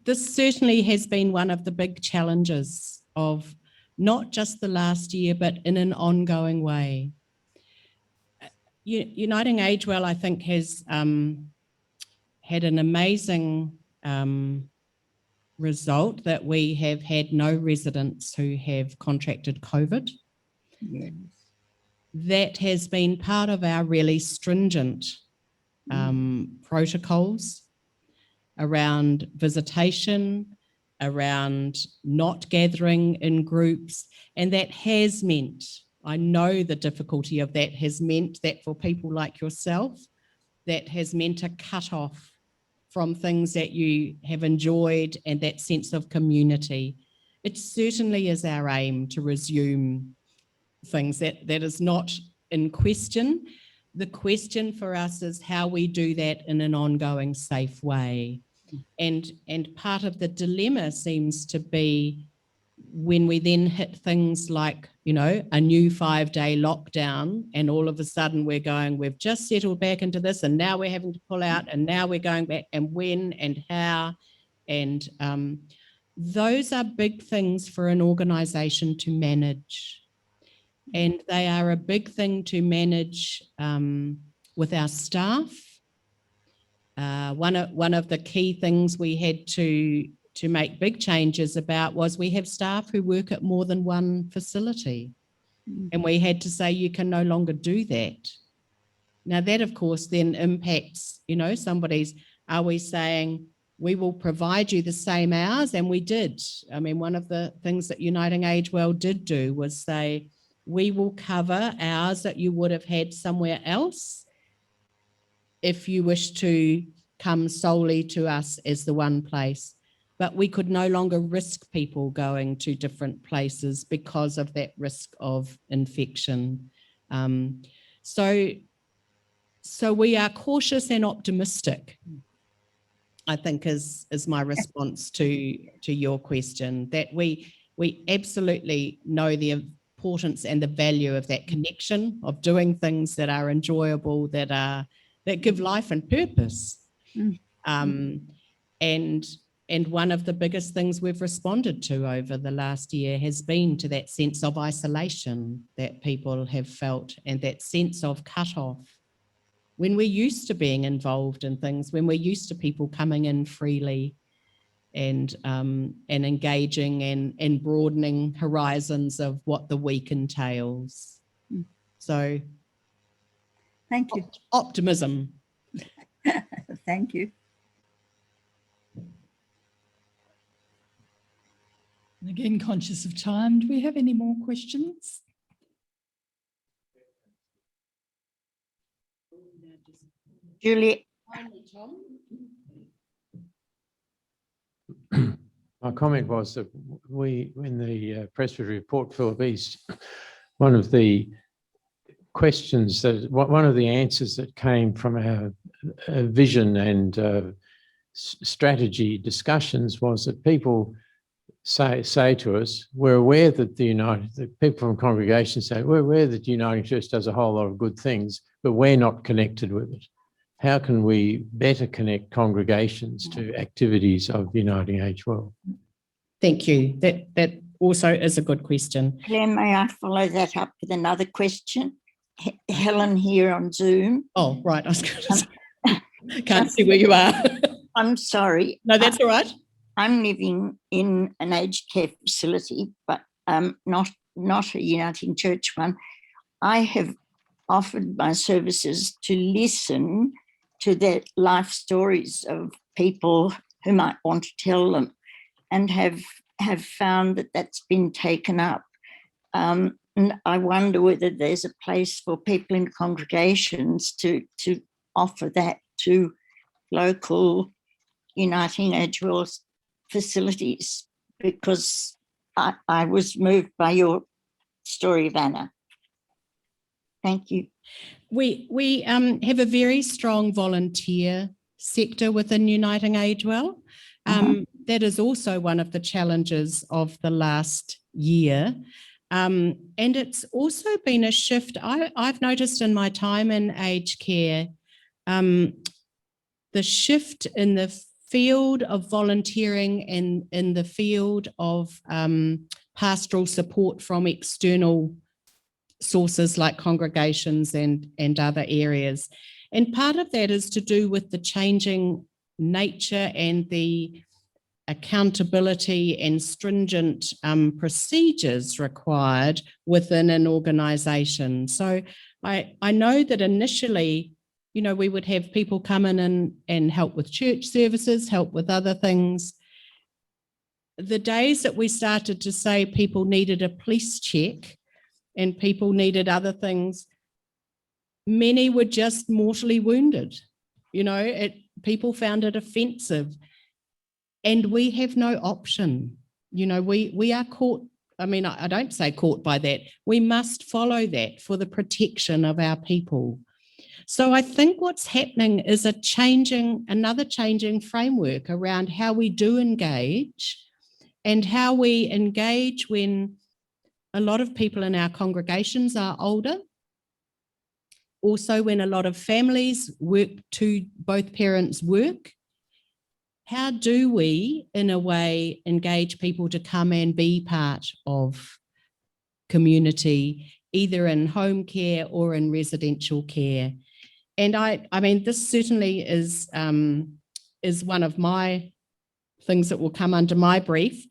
This certainly has been one of the big challenges of not just the last year, but in an ongoing way. Uniting Age Well, I think, has had an amazing result that we have had no residents who have contracted COVID. Yes. That has been part of our really stringent protocols around visitation, around not gathering in groups. And that has meant, I know the difficulty of that has meant that for people like yourself, that has meant a cut off from things that you have enjoyed and that sense of community. It certainly is our aim to resume things. That is not in question. The question for us is how we do that in an ongoing, safe way. And part of the dilemma seems to be when we then hit things like, you know, a new 5-day lockdown, and all of a sudden we're going, we've just settled back into this, and now we're having to pull out, and now we're going back, and when and how. And those are big things for an organisation to manage. And they are a big thing to manage with our staff. One of the key things we had to make big changes about was we have staff who work at more than one facility. And we had to say, you can no longer do that. Now that, of course, then impacts, you know, are we saying we will provide you the same hours? And we did. I mean, one of the things that Uniting Age Well did do was say, we will cover hours that you would have had somewhere else if you wish to come solely to us as the one place. But we could no longer risk people going to different places because of that risk of infection. So we are cautious and optimistic, I think is my response to your question, that we absolutely know the importance and the value of that connection, of doing things that are enjoyable, that give life and purpose. And one of the biggest things we've responded to over the last year has been to that sense of isolation that people have felt, and that sense of cut off. When we're used to being involved in things, when we're used to people coming in freely and engaging and broadening horizons of what the week entails. So, thank you. Optimism. Thank you. And again, conscious of time, do we have any more questions? Julie. My comment was that in the Presbytery of Port Phillip East, one of the answers that came from our vision and strategy discussions was that people say to us, we're aware that the people from congregations say, we're aware that Uniting Church does a whole lot of good things, but we're not connected with it. How can we better connect congregations to activities of Uniting Age Well? Thank you. That also is a good question. Claire, may I follow that up with another question? Helen here on Zoom. Oh, right. I was going to say, can't see where you are. I'm sorry. No, that's all right. I'm living in an aged care facility, but not a Uniting Church one. I have offered my services to listen to the life stories of people who might want to tell them, and have found that that's been taken up. And I wonder whether there's a place for people in congregations to offer that to local Uniting Aged Well facilities, because I was moved by your story, Vanna. Thank you. We have a very strong volunteer sector within Uniting Aged Well. That is also one of the challenges of the last year. And it's also been a shift. I've noticed in my time in aged care, the shift in the field of volunteering and in the field of pastoral support from external sources like congregations and other areas. And part of that is to do with the changing nature and the accountability and stringent procedures required within an organisation. So I know that initially, you know, we would have people come in and help with church services, help with other things. The days that we started to say people needed a police check and people needed other things, many were just mortally wounded. You know, people found it offensive. And we have no option. You know, we are caught. I mean, I don't say caught by that. We must follow that for the protection of our people. So I think what's happening is another changing framework around how we do engage, and how we engage when a lot of people in our congregations are older. Also, when a lot of families both parents work. How do we, in a way, engage people to come and be part of community, either in home care or in residential care? And I mean, this certainly is one of my things that will come under my brief.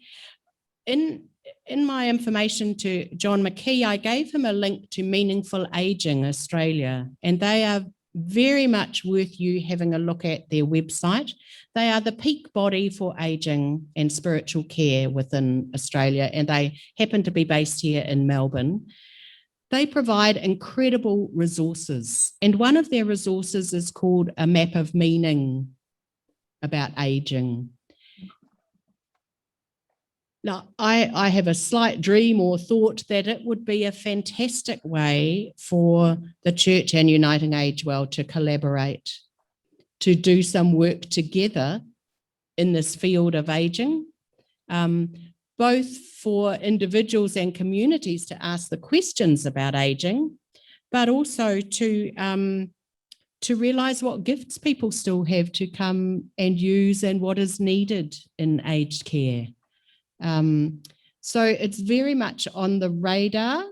In my information to John McKee, I gave him a link to Meaningful Aging Australia, and they are very much worth you having a look at their website. They are the peak body for ageing and spiritual care within Australia, and they happen to be based here in Melbourne. They provide incredible resources, and one of their resources is called A Map of Meaning about ageing. Now, I have a slight dream or thought that it would be a fantastic way for the church and Uniting Aged Well to collaborate, to do some work together in this field of ageing, both for individuals and communities to ask the questions about ageing, but also to realise what gifts people still have to come and use and what is needed in aged care. So it's very much on the radar.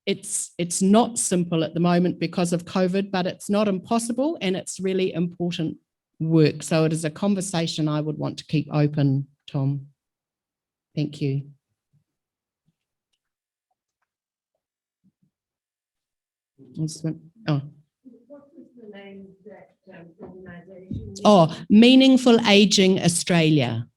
It's not simple at the moment because of COVID, but it's not impossible, and it's really important work. So it is a conversation I would want to keep open, Tom. Thank you. Oh. What was the name of that organisation? Oh, Meaningful Aging Australia.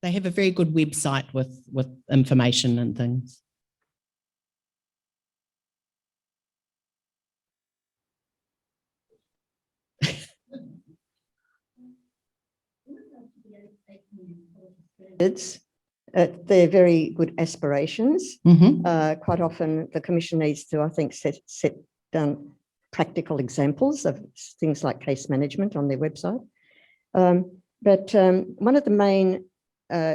They have a very good website with information and things. They're very good aspirations. Mm-hmm. Quite often the Commission needs to, I think, set down practical examples of things like case management on their website. But one of the main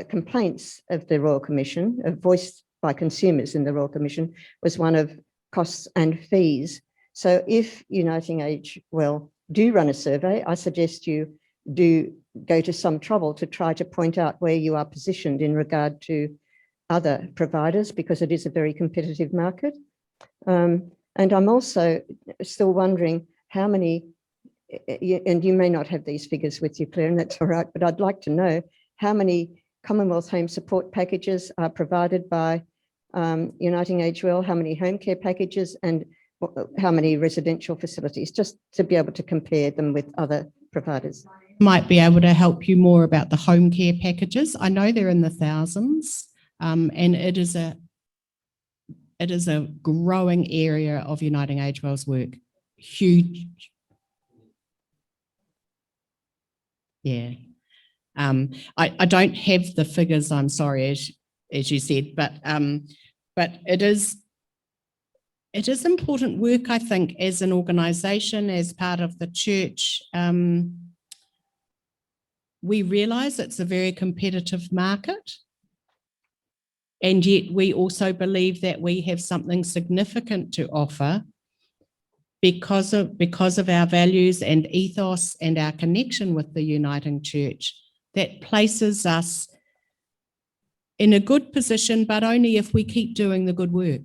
complaints of the Royal Commission, voiced by consumers in the Royal Commission, was one of costs and fees. So if Uniting Aged Well do run a survey, I suggest you do go to some trouble to try to point out where you are positioned in regard to other providers, because it is a very competitive market. And I'm also still wondering how many, and you may not have these figures with you, Clare, and that's all right, but I'd like to know how many Commonwealth home support packages are provided by Uniting Age Well, how many home care packages, and how many residential facilities, just to be able to compare them with other providers. Might be able to help you more about the home care packages. I know they're in the thousands, and it is a growing area of Uniting Age Well's work. Huge. Yeah. I don't have the figures, I'm sorry, as you said, but it is important work, I think, as an organisation, as part of the church. We realise it's a very competitive market, and yet we also believe that we have something significant to offer because of our values and ethos and our connection with the Uniting Church, that places us in a good position, but only if we keep doing the good work.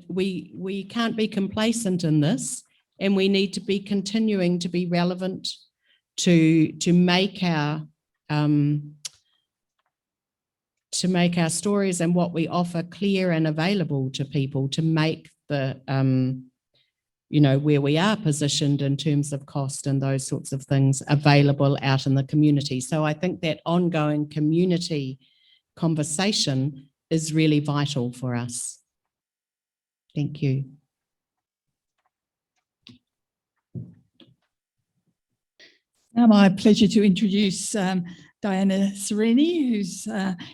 We can't be complacent in this, and we need to be continuing to be relevant to make our stories and what we offer clear and available to people, to make the where we are positioned in terms of cost and those sorts of things available out in the community. So I think that ongoing community conversation is really vital for us. Thank you. Now my pleasure to introduce Diana Cerini, who's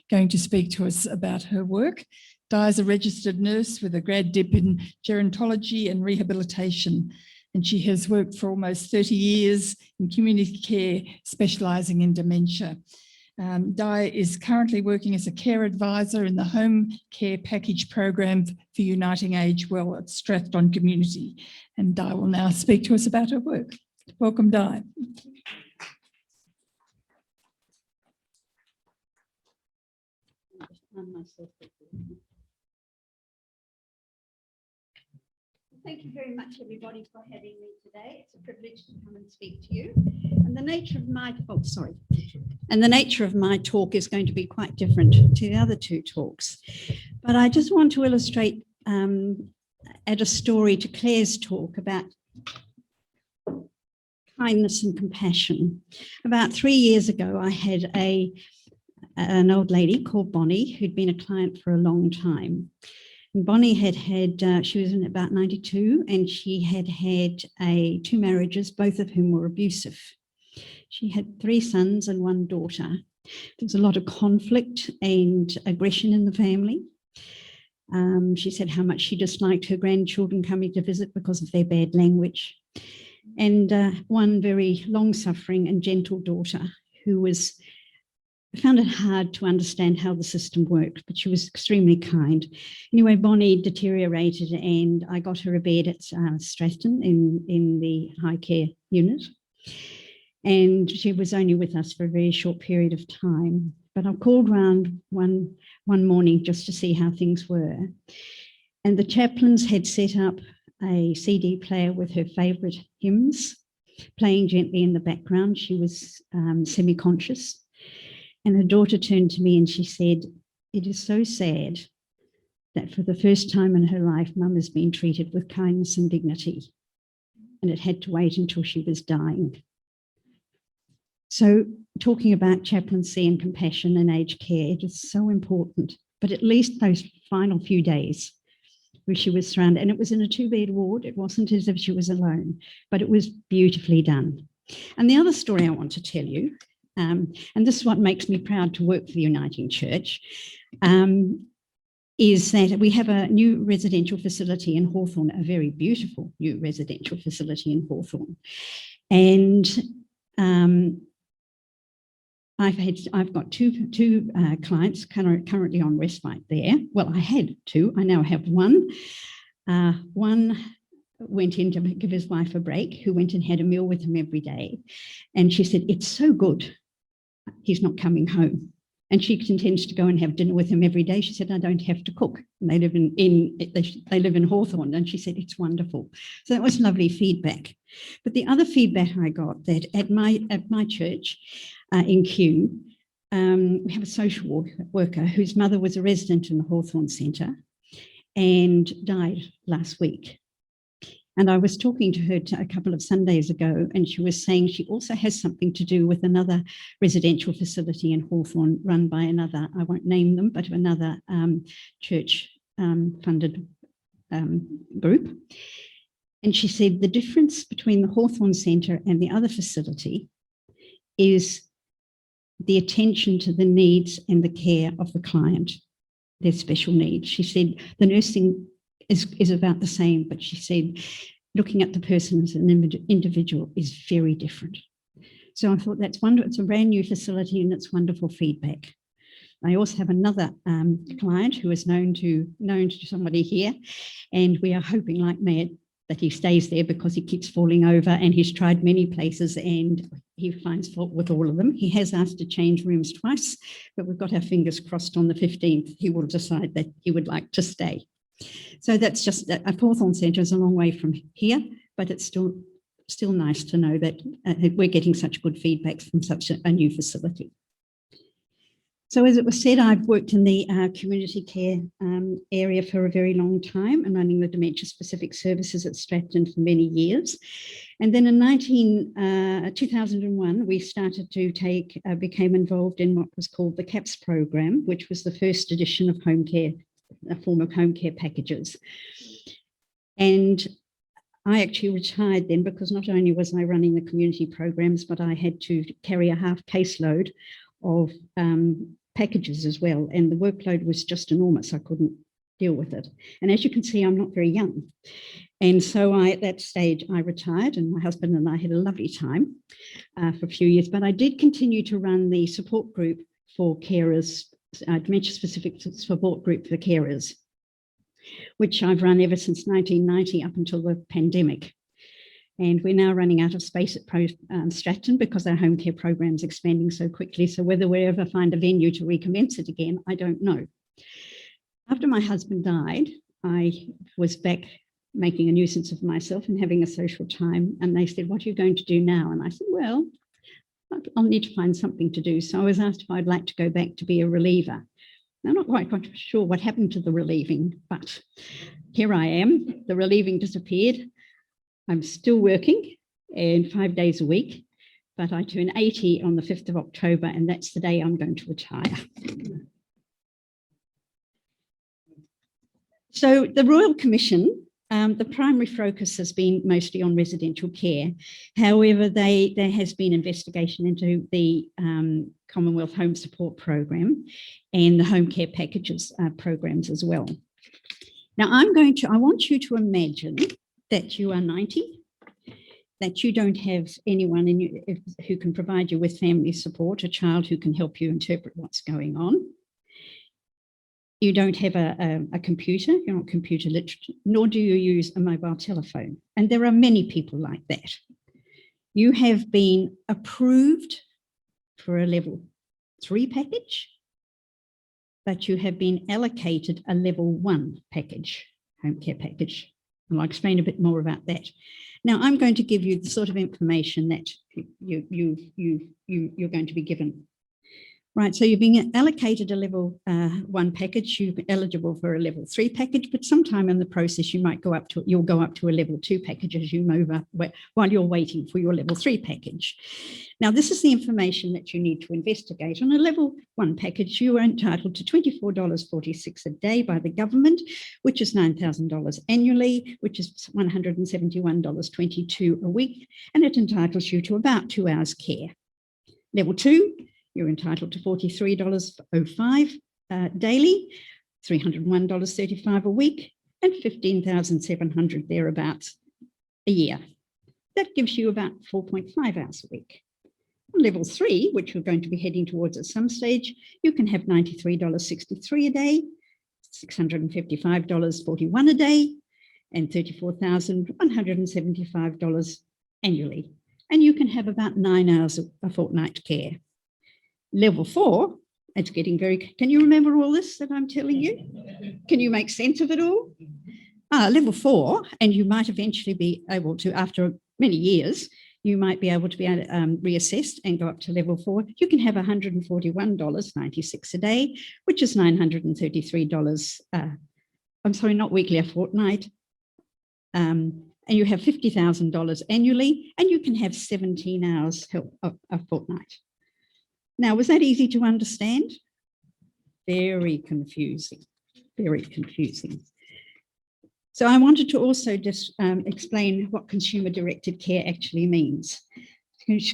going to speak to us about her work. Di is a registered nurse with a grad dip in gerontology and rehabilitation, and she has worked for almost 30 years in community care, specialising in dementia. Di is currently working as a care advisor in the home care package program for Uniting Age Well at Strathdown Community, and Di will now speak to us about her work. Welcome, Di. Thank you very much, everybody, for having me today. It's a privilege to come and speak to you. And the nature of my talk is going to be quite different to the other two talks. But I just want to illustrate, add a story to Clare's talk about kindness and compassion. About 3 years ago, I had an old lady called Bonnie, who'd been a client for a long time. And Bonnie she was in about 92, and she had 2 marriages, both of whom were abusive. She had 3 sons and 1 daughter. There was a lot of conflict and aggression in the family. She said how much she disliked her grandchildren coming to visit because of their bad language. And one very long-suffering and gentle daughter who found it hard to understand how the system worked, but she was extremely kind. Anyway, Bonnie deteriorated, and I got her a bed at Strathdown in the high care unit. And she was only with us for a very short period of time. But I called round one morning just to see how things were. And the chaplains had set up a CD player with her favourite hymns, playing gently in the background. She was semi-conscious. And her daughter turned to me and she said, "It is so sad that for the first time in her life, Mum has been treated with kindness and dignity, and it had to wait until she was dying." So talking about chaplaincy and compassion and aged care, it is so important. But at least those final few days where she was surrounded, and it was in a 2-bed ward, it wasn't as if she was alone, but it was beautifully done. And the other story I want to tell you, and this is what makes me proud to work for the Uniting Church, is that we have a new residential facility in Hawthorne, a very beautiful new residential facility in Hawthorne. And I've got two clients currently on respite there. Well, I had 2. I now have 1. One went in to give his wife a break, who went and had a meal with him every day. And she said, it's so good, he's not coming home. And she intends to go and have dinner with him every day. She said, I don't have to cook. And they live they live in Hawthorne. And she said, it's wonderful. So that was lovely feedback. But the other feedback I got, that at my church in Kew, we have a social worker whose mother was a resident in the Hawthorne Centre and died last week. And I was talking to her a couple of Sundays ago, and she was saying she also has something to do with another residential facility in Hawthorne run by another, I won't name them, but another church funded group. And she said the difference between the Hawthorne Centre and the other facility is the attention to the needs and the care of the client, their special needs. She said the nursing is about the same, but she said looking at the person as an individual is very different. So I thought that's wonderful. It's a brand new facility and it's wonderful feedback. I also have another client who is known to somebody here, and we are hoping like mad that he stays there because he keeps falling over, and he's tried many places and he finds fault with all of them. He has asked to change rooms twice, but we've got our fingers crossed on the 15th he will decide that he would like to stay. So that's just, a Hawthorne Centre is a long way from here, but it's still nice to know that we're getting such good feedback from such a new facility. So as it was said, I've worked in the community care area for a very long time and running the dementia-specific services at Stratton for many years. And then in 2001, we started to became involved in what was called the CAPS program, which was the first edition of home care, a form of home care packages. And I actually retired then because not only was I running the community programs, but I had to carry a half caseload of packages as well. And the workload was just enormous. I couldn't deal with it. And as you can see, I'm not very young. And so at that stage, I retired, and my husband and I had a lovely time for a few years. But I did continue to run the support group for carers, dementia-specific support group for carers, which I've run ever since 1990 up until the pandemic. And we're now running out of space at Stratton because our home care program is expanding so quickly. So whether we ever find a venue to recommence it again, I don't know. After my husband died, I was back making a nuisance of myself and having a social time. And they said, what are you going to do now? And I said, well, I'll need to find something to do. So I was asked if I'd like to go back to be a reliever. I'm not quite sure what happened to the relieving, but here I am. The relieving disappeared. I'm still working and 5 days a week, but I turn 80 on the 5th of October, and that's the day I'm going to retire. So the Royal Commission, the primary focus has been mostly on residential care. However, there has been investigation into the Commonwealth Home Support Program and the home care packages programs as well. Now I want you to imagine that you are 90, that you don't have anyone who can provide you with family support, a child who can help you interpret what's going on. You don't have a computer, you're not computer literate, nor do you use a mobile telephone. And there are many people like that. You have been approved for a level 3 package, but you have been allocated a level 1 package, home care package. And I'll explain a bit more about that. Now, I'm going to give you the sort of information that you're going to be given. Right, so you're being allocated a level 1 package, you're eligible for a level 3 package, but sometime in the process you'll go up to a level 2 package as you move up while you're waiting for your level 3 package. Now, this is the information that you need to investigate. On a level 1 package, you are entitled to $24.46 a day by the government, which is $9,000 annually, which is $171.22 a week, and it entitles you to about 2 hours care. Level 2, you're entitled to $43.05 daily, $301.35 a week, and $15,700 thereabouts a year. That gives you about 4.5 hours a week. On level 3, which you're going to be heading towards at some stage, you can have $93.63 a day, $655.41 a day, and $34,175 annually. And you can have about 9 hours a fortnight care. Level 4, it's getting very, can you remember all this that I'm telling you? Can you make sense of it all? Level 4, and you might eventually be able to, after many years, you might be able to be reassessed and go up to level 4. You can have $141.96 a day, which is $933. I'm sorry, not weekly, a fortnight. And you have $50,000 annually, and you can have 17 hours help a fortnight. Now, was that easy to understand? Very confusing, very confusing. So I wanted to also just explain what consumer-directed care actually means.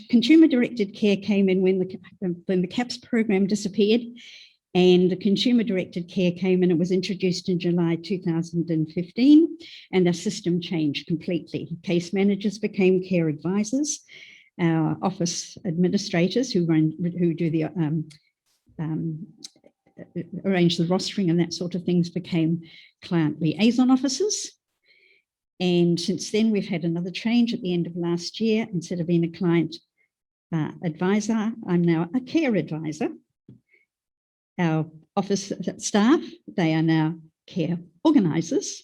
Consumer-directed care came in when the CAPS program disappeared, and the consumer-directed care came in. It was introduced in July 2015, and the system changed completely. Case managers became care advisors. Our office administrators who do the arrange the rostering and that sort of things became client liaison officers. And since then, we've had another change at the end of last year. Instead of being a client advisor, I'm now a care advisor. Our office staff, they are now care organisers.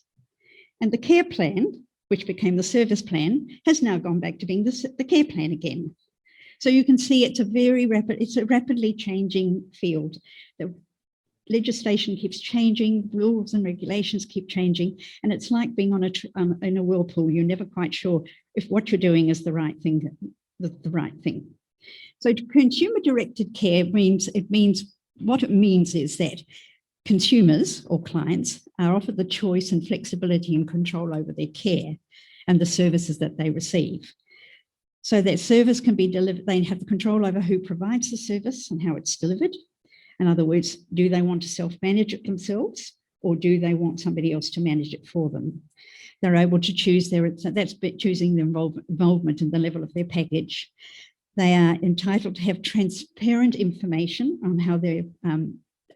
And the care plan, which became the service plan, has now gone back to being the care plan again. So you can see it's a rapidly changing field. The legislation keeps changing, rules and regulations keep changing, and it's like being in a whirlpool. You're never quite sure if what you're doing is the right thing. The right thing. So consumer-directed care means what it means is that consumers or clients are offered the choice and flexibility and control over their care and the services that they receive. So that service can be delivered, they have the control over who provides the service and how it's delivered. In other words, do they want to self-manage it themselves, or do they want somebody else to manage it for them? They're able to choose that's choosing the involvement in the level of their package. They are entitled to have transparent information on how they're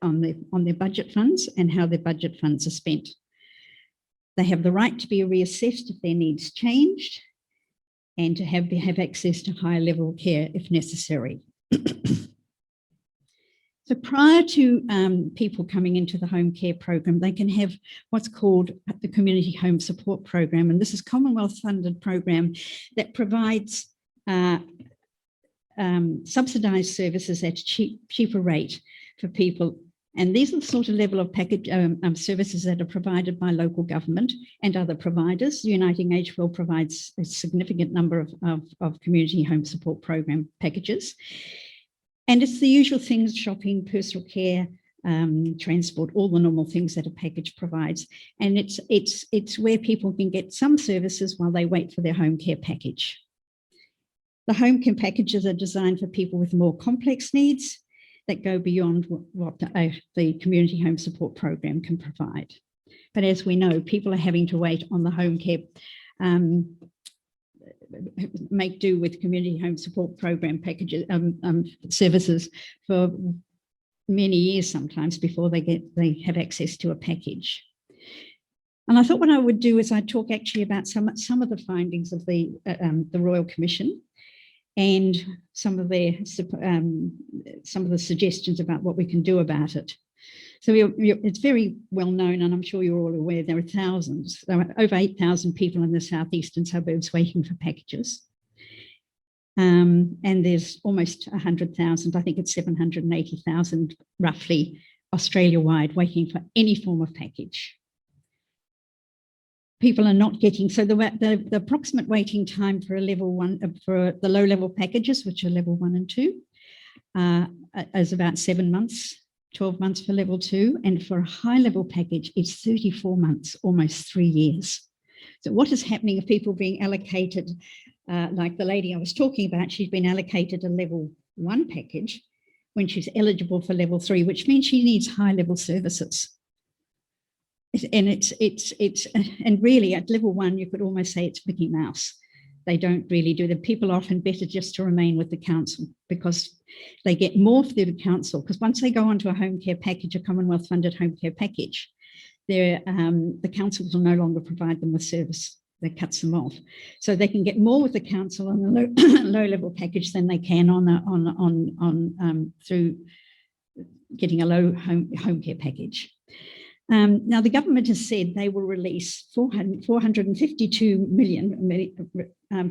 on their budget funds and how their budget funds are spent. They have the right to be reassessed if their needs changed, and to have access to higher level care if necessary. So prior to people coming into the home care program, they can have what's called the Community Home Support Program. And this is a Commonwealth funded program that provides subsidised services at a cheaper rate for people. And these are the sort of level of package services that are provided by local government and other providers. Uniting Age Well provides a significant number of community home support program packages. And it's the usual things: shopping, personal care, transport, all the normal things that a package provides. And it's where people can get some services while they wait for their home care package. The home care packages are designed for people with more complex needs that go beyond what the community home support program can provide. But as we know, people are having to wait on the home care, make do with community home support program packages, services for many years sometimes before they have access to a package. And I thought what I would do is I'd talk actually about some of the findings of the Royal Commission and some of the suggestions about what we can do about it. So it's very well known, and I'm sure you're all aware, there are thousands. There are over 8,000 people in the southeastern suburbs waiting for packages. And there's almost 100,000, I think it's 780,000 roughly, Australia-wide, waiting for any form of package. People are not getting, so the approximate waiting time for a level 1, for the low level packages, which are level 1 and 2, is about 7 months. 12 months for level 2, and for a high level package, it's 34 months, almost 3 years. So what is happening if people being allocated, like the lady I was talking about, she's been allocated a level 1 package when she's eligible for level 3, which means she needs high level services. And and really at level 1, you could almost say it's Mickey Mouse. They don't really do that. People are often better just to remain with the council because they get more through the council. Because once they go onto a home care package, a Commonwealth funded home care package, the councils will no longer provide them with service. That cuts them off, so they can get more with the council on the low level package than they can through getting a low home care package. Now the government has said they will release 452 million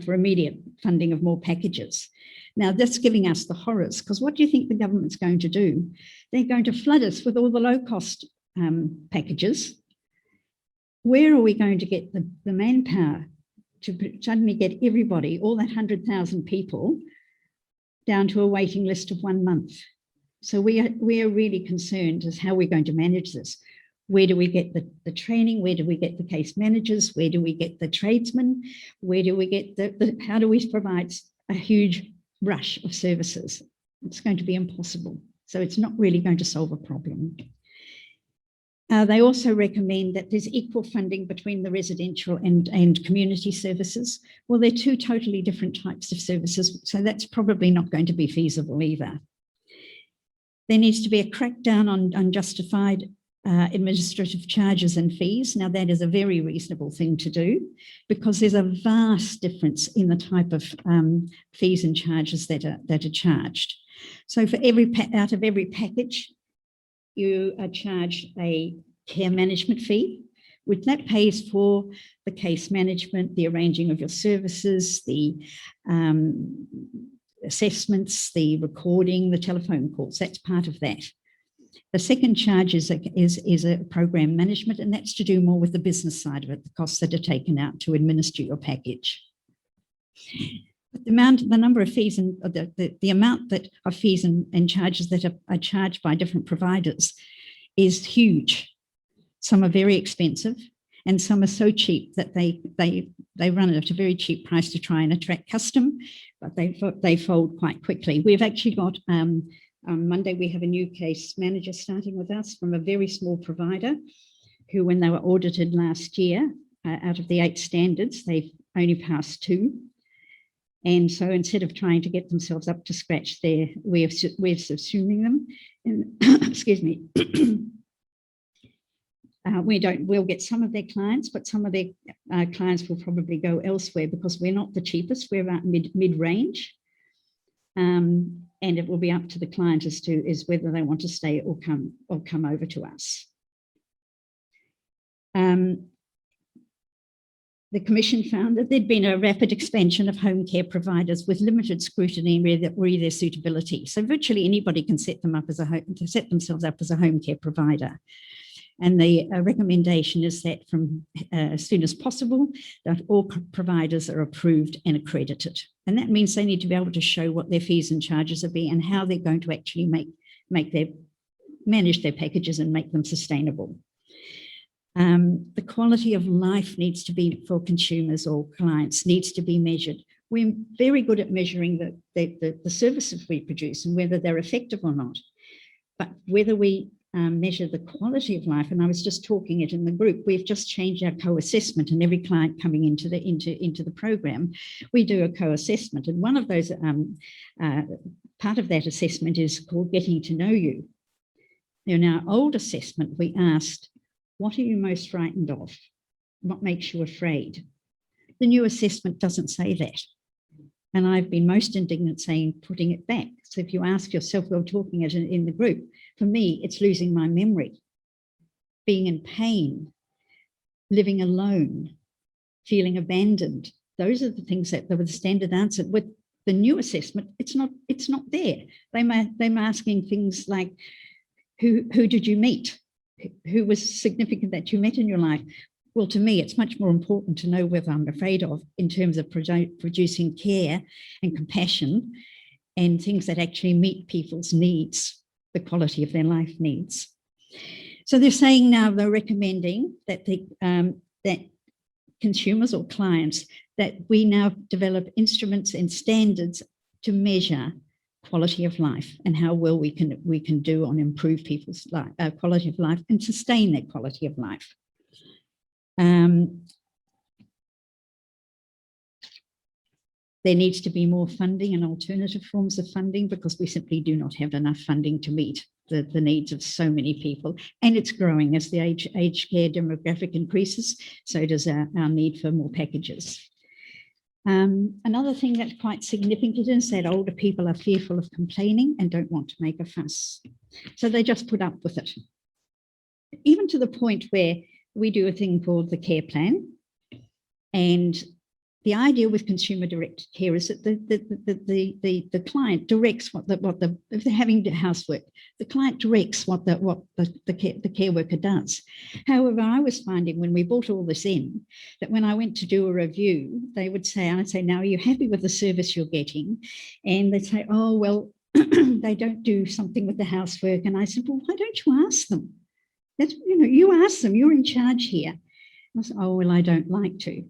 for immediate funding of more packages. Now that's giving us the horrors, because what do you think the government's going to do? They're going to flood us with all the low cost packages. Where are we going to get the manpower to suddenly get everybody, all that 100,000 people, down to a waiting list of 1 month? So we are really concerned as how we're going to manage this. Where do we get the training? Where do we get the case managers? Where do we get the tradesmen? Where do we get how do we provide a huge rush of services? It's going to be impossible. So it's not really going to solve a problem. They also recommend that there's equal funding between the residential and community services. Well, they're two totally different types of services, so that's probably not going to be feasible either. There needs to be a crackdown on unjustified administrative charges and fees. Now, that is a very reasonable thing to do, because there's a vast difference in the type of fees and charges that are charged. So for out of every package, you are charged a care management fee, which that pays for the case management, the arranging of your services, the assessments, the recording, the telephone calls. That's part of that. The second charge is a program management, and that's to do more with the business side of it, the costs that are taken out to administer your package. But the number of fees and the amount of fees and charges that are charged by different providers is huge. Some are very expensive, and some are so cheap that they run it at a very cheap price to try and attract custom, but they fold quite quickly. We've actually got on Monday, we have a new case manager starting with us from a very small provider who, when they were audited last year, out of the 8 standards, they've only passed 2. And so instead of trying to get themselves up to scratch, we're subsuming them. And excuse me, we'll get some of their clients, but some of their clients will probably go elsewhere, because we're not the cheapest. We're about mid-range. And it will be up to the client as to whether they want to stay or come over to us. The Commission found that there'd been a rapid expansion of home care providers with limited scrutiny re their suitability. So virtually anybody can set themselves up as a home care provider. And the recommendation is that from as soon as possible, that all providers are approved and accredited. And that means they need to be able to show what their fees and charges are and how they're going to actually manage their packages and make them sustainable. The quality of life needs to be, for consumers or clients, needs to be measured. We're very good at measuring the services we produce and whether they're effective or not. But whether we measure the quality of life, and I was just talking it in the group, we've just changed our co-assessment, and every client coming into the program, we do a co-assessment. And one of those, part of that assessment is called Getting to Know You. In our old assessment, we asked, what are you most frightened of? What makes you afraid? The new assessment doesn't say that. And I've been most indignant putting it back. So if you ask yourself, we're talking it in the group, for me, it's losing my memory, being in pain, living alone, feeling abandoned. Those are the things that were the standard answer. With the new assessment, it's not there. They're asking things like, who did you meet? Who was significant that you met in your life? Well, to me, it's much more important to know whether I'm afraid of in terms of producing care and compassion and things that actually meet people's needs, the quality of their life needs. So they're saying now, they're recommending that that consumers or clients, that we now develop instruments and standards to measure quality of life and how well we can do on improve people's quality of life and sustain that quality of life. There needs to be more funding and alternative forms of funding, because we simply do not have enough funding to meet the needs of so many people. And it's growing as the aged care demographic increases, so does our need for more packages. Another thing that's quite significant is that older people are fearful of complaining and don't want to make a fuss. So they just put up with it. Even to the point where we do a thing called the care plan. And the idea with consumer directed care is that the client directs if they're having housework, the client directs what the care worker does. However, I was finding when we brought all this in, that when I went to do a review, they would say, and I'd say, now, are you happy with the service you're getting? And they'd say, oh, well, they don't do something with the housework. And I said, well, why don't you ask them? That's, you ask them, you're in charge here. I said, oh, well, I don't like to.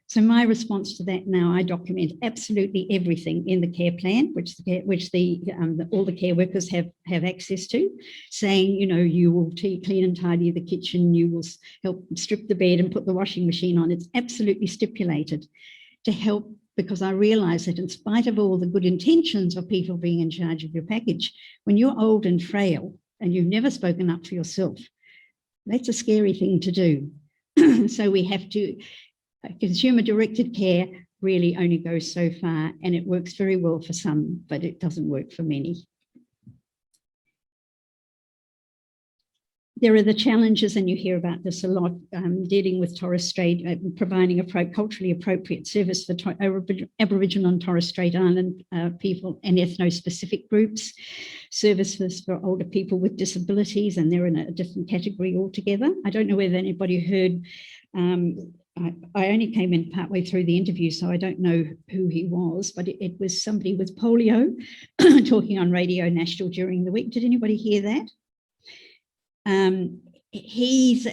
So my response to that now, I document absolutely everything in the care plan, which all the care workers have access to, saying, you will clean and tidy the kitchen, you will help strip the bed and put the washing machine on. It's absolutely stipulated to help, because I realise that in spite of all the good intentions of people being in charge of your package, when you're old and frail and you've never spoken up for yourself, that's a scary thing to do. So we have to. Consumer-directed care really only goes so far, and it works very well for some, but it doesn't work for many. There are the challenges, and you hear about this a lot, dealing with Torres Strait, providing a culturally appropriate service for Aboriginal and Torres Strait Island people and ethno-specific groups, services for older people with disabilities, and they're in a different category altogether. I don't know whether anybody heard, I only came in partway through the interview, so I don't know who he was, but it was somebody with polio talking on Radio National during the week. Did anybody hear that? He's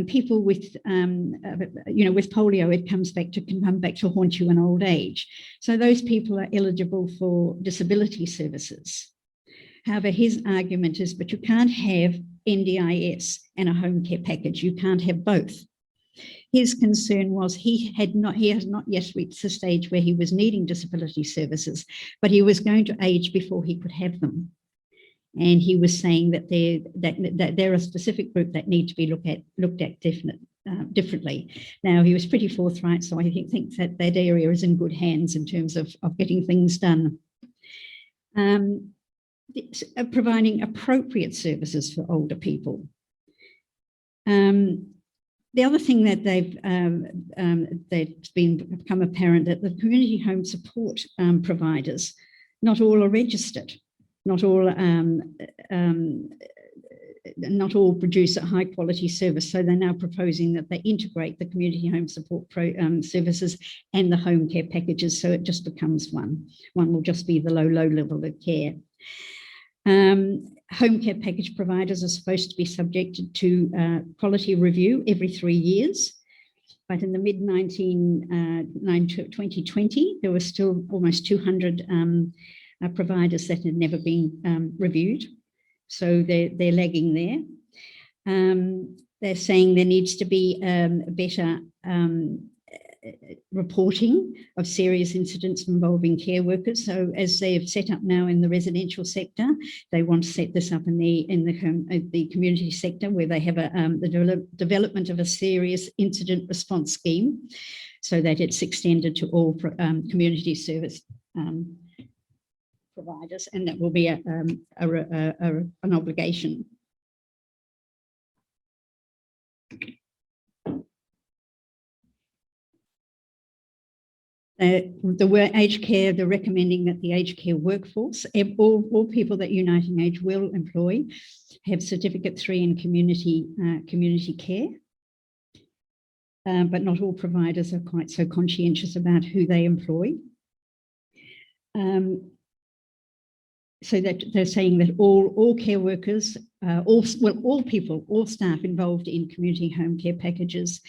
people with, with polio, it can come back to haunt you in old age. So those people are eligible for disability services. However, his argument is, but you can't have NDIS and a home care package. You can't have both. His concern was he has not yet reached the stage where he was needing disability services, but he was going to age before he could have them. And he was saying that they're a specific group that need to be looked at differently. Now, he was pretty forthright, so I think that area is in good hands in terms of getting things done. Providing appropriate services for older people. The other thing that that's become apparent, that the community home support providers, not all are registered, not all produce a high quality service. So they're now proposing that they integrate the community home support services and the home care packages, so it just becomes one. One will just be the low level of care. Home care package providers are supposed to be subjected to quality review every 3 years, but in the mid-2020, there were still almost 200 providers that had never been reviewed, so they're lagging there. They're saying there needs to be better reporting of serious incidents involving care workers. So as they have set up now in the residential sector, they want to set this up in the community sector, where they have the development of a serious incident response scheme, so that it's extended to all community service providers, and that will be an obligation. The aged care, they're recommending that the aged care workforce, all people that Uniting Age will employ, have Certificate 3 in community care. But not all providers are quite so conscientious about who they employ. So that they're saying that all care workers, all staff involved in community home care packages,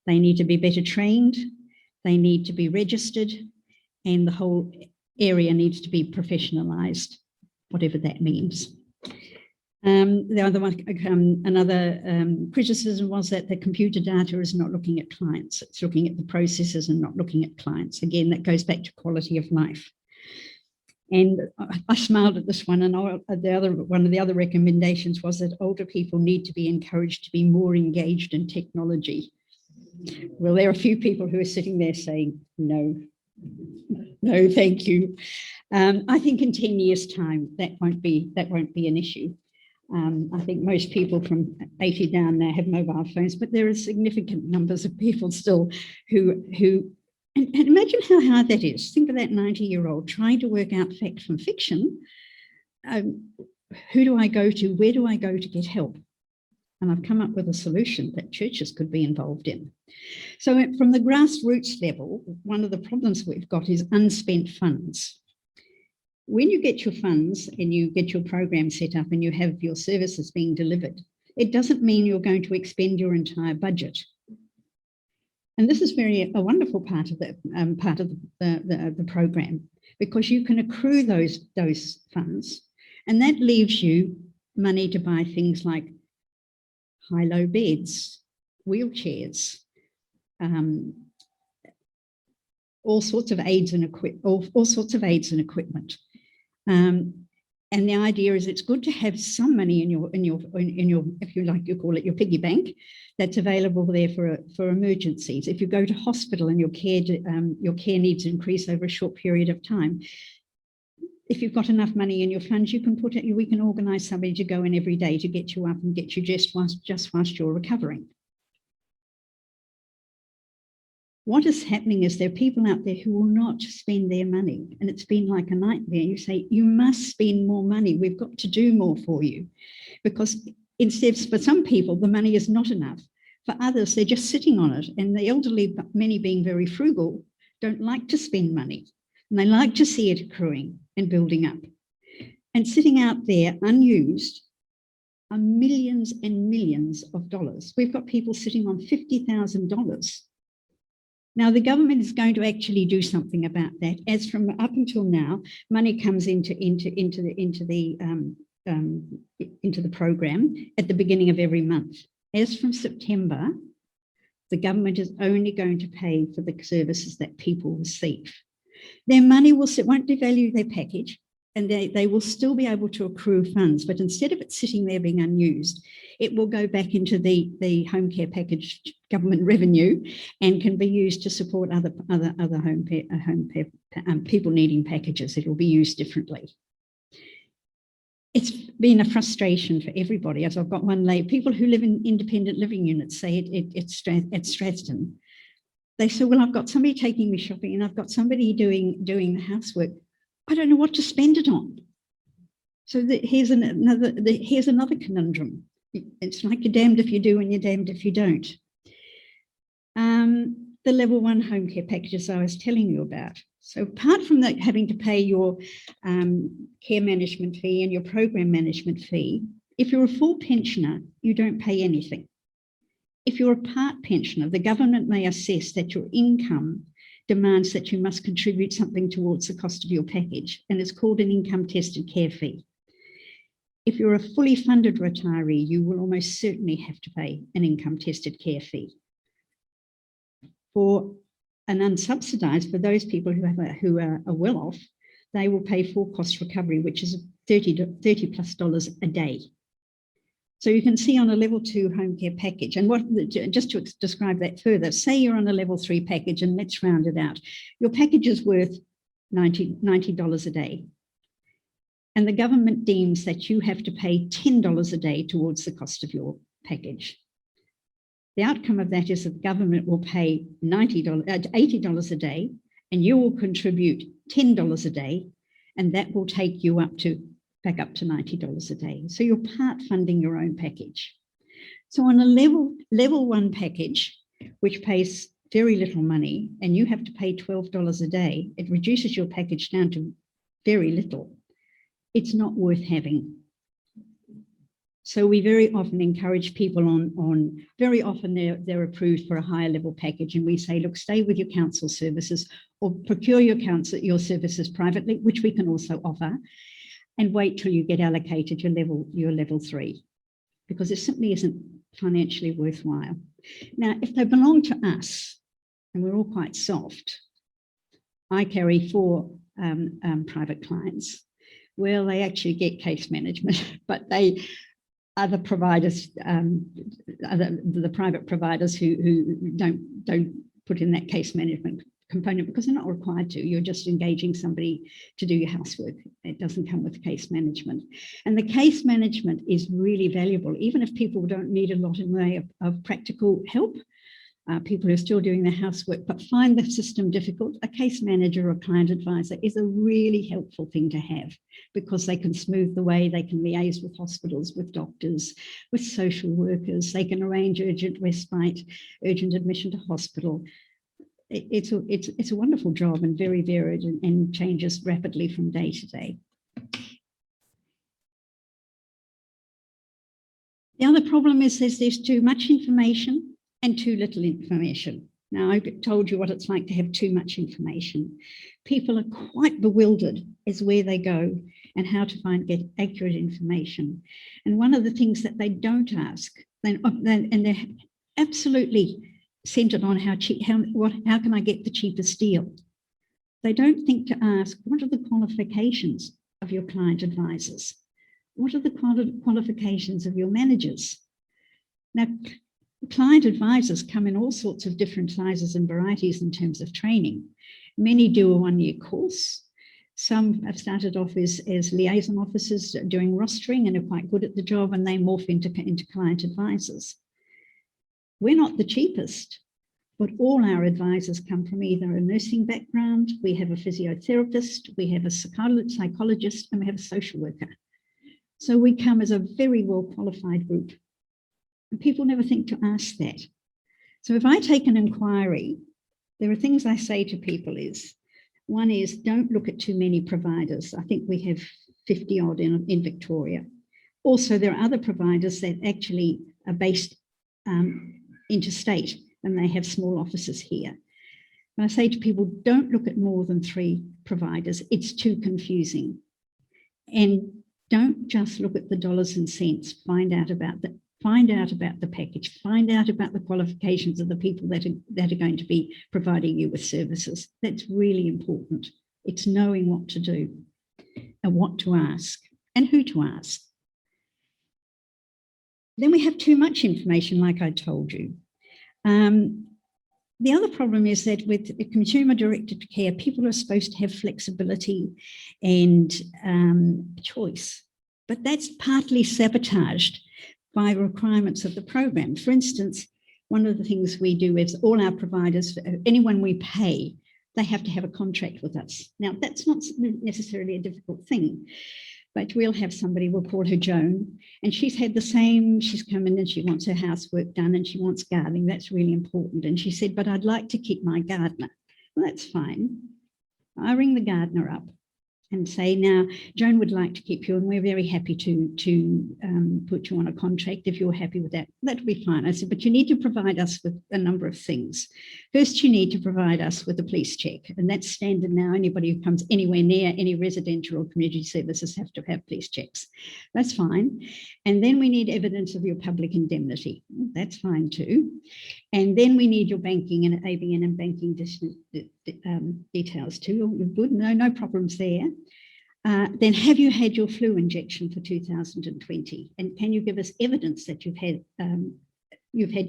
they need to be better trained. They need to be registered, and the whole area needs to be professionalised, whatever that means. The other one, another criticism was that the computer data is not looking at clients. It's looking at the processes and not looking at clients. Again, that goes back to quality of life. And I smiled at this one. And one of the other recommendations was that older people need to be encouraged to be more engaged in technology. Well, there are a few people who are sitting there saying, no, thank you. I think in 10 years' time, that won't be an issue. I think most people from 80 down now have mobile phones, but there are significant numbers of people still who and imagine how hard that is. Think of that 90-year-old trying to work out fact from fiction. Who do I go to? Where do I go to get help? And I've come up with a solution that churches could be involved in. So from the grassroots level, one of the problems we've got is unspent funds. When you get your funds and you get your program set up and you have your services being delivered, it doesn't mean you're going to expend your entire budget. And this is a wonderful part of the program, because you can accrue those funds, and that leaves you money to buy things like high-low beds, wheelchairs, all sorts of aids and equipment. And the idea is it's good to have some money in your, if you like, you call it your piggy bank, that's available there for emergencies. If you go to hospital and your care needs increase over a short period of time, if you've got enough money in your funds, you can we can organise somebody to go in every day to get you up and get you just whilst you're recovering. What is happening is there are people out there who will not spend their money, and it's been like a nightmare. You say, you must spend more money. We've got to do more for you. Because instead, for some people, the money is not enough. For others, they're just sitting on it. And the elderly, many being very frugal, don't like to spend money. And they like to see it accruing and building up. And sitting out there unused are millions and millions of dollars. We've got people sitting on $50,000. Now, the government is going to actually do something about that. As from up until now, money comes into the program at the beginning of every month. As from September, the government is only going to pay for the services that people receive. Their money won't devalue their package, and they will still be able to accrue funds, but instead of it sitting there being unused, it will go back into the home care package government revenue and can be used to support other home care people needing packages. It will be used differently. It's been a frustration for everybody. As I've got one lady, people who live in independent living units say at Strathton. They say, well, I've got somebody taking me shopping and I've got somebody doing the housework. I don't know what to spend it on. So here's another conundrum. It's like you're damned if you do and you're damned if you don't. The level 1 home care packages I was telling you about. So apart from that, having to pay your care management fee and your program management fee, if you're a full pensioner, you don't pay anything. If you're a part pensioner, the government may assess that your income demands that you must contribute something towards the cost of your package, and it's called an income-tested care fee. If you're a fully funded retiree, you will almost certainly have to pay an income-tested care fee. For an unsubsidised, for those people who are well off, they will pay full cost recovery, which is $30+ a day. So you can see on a level 2 home care package, and just to describe that further, say you're on a level 3 package, and let's round it out. Your package is worth $90 a day. And the government deems that you have to pay $10 a day towards the cost of your package. The outcome of that is that the government will pay $80 a day, and you will contribute $10 a day, and that will take you back up to $90 a day. So you're part funding your own package. So on a level 1 package, which pays very little money, and you have to pay $12 a day, it reduces your package down to very little. It's not worth having. So we very often encourage people very often they're approved for a higher level package, and we say, look, stay with your council services or procure your services privately, which we can also offer. and wait till you get allocated your level 3, because it simply isn't financially worthwhile. Now, if they belong to us, and we're all quite soft, I carry 4 private clients. Well, they actually get case management, but they are the providers, the private providers who don't put in that case management component because they're not required to. You're just engaging somebody to do your housework. It doesn't come with case management. And the case management is really valuable, even if people don't need a lot in the way of practical help. People who are still doing their housework but find the system difficult, a case manager or client advisor is a really helpful thing to have, because they can smooth the way, they can liaise with hospitals, with doctors, with social workers, they can arrange urgent respite, urgent admission to hospital. It's a wonderful job and very varied and changes rapidly from day to day. The other problem is there's too much information and too little information. Now, I've told you what it's like to have too much information. People are quite bewildered as where they go and how to get accurate information. And one of the things that they don't ask, and they're absolutely centered on how can I get the cheapest deal? They don't think to ask, what are the qualifications of your client advisors? What are the qualifications of your managers? Now, client advisors come in all sorts of different sizes and varieties in terms of training. Many do a 1-year course. Some have started off as liaison officers doing rostering and are quite good at the job, and they morph into client advisors. We're not the cheapest, but all our advisors come from either a nursing background, we have a physiotherapist, we have a psychologist, and we have a social worker. So we come as a very well qualified group. And people never think to ask that. So if I take an inquiry, there are things I say to people one is don't look at too many providers. I think we have 50 odd in Victoria. Also, there are other providers that actually are based interstate and they have small offices here. And I say to people, don't look at more than 3 providers. It's too confusing. And don't just look at the dollars and cents. Find out about the package, find out about the qualifications of the people that are going to be providing you with services. That's really important. It's knowing what to do and what to ask and who to ask. Then we have too much information, like I told you. The other problem is that with consumer-directed care, people are supposed to have flexibility and choice, but that's partly sabotaged by requirements of the program. For instance, one of the things we do is all our providers, anyone we pay, they have to have a contract with us. Now, that's not necessarily a difficult thing, but we'll have somebody, we'll call her Joan, and she's had the same, she's come in and she wants her housework done and she wants gardening, that's really important. And she said, but I'd like to keep my gardener. Well, that's fine. I ring the gardener up and say, now, Joan would like to keep you and we're very happy to put you on a contract if you're happy with that. That'll be fine. I said, but you need to provide us with a number of things. First, you need to provide us with a police check. And that's standard now. Anybody who comes anywhere near any residential or community services have to have police checks. That's fine. And then we need evidence of your public indemnity. That's fine too. And then we need your banking and ABN and banking details too. You're good, no problems there. Then have you had your flu injection for 2020? And can you give us evidence that you've had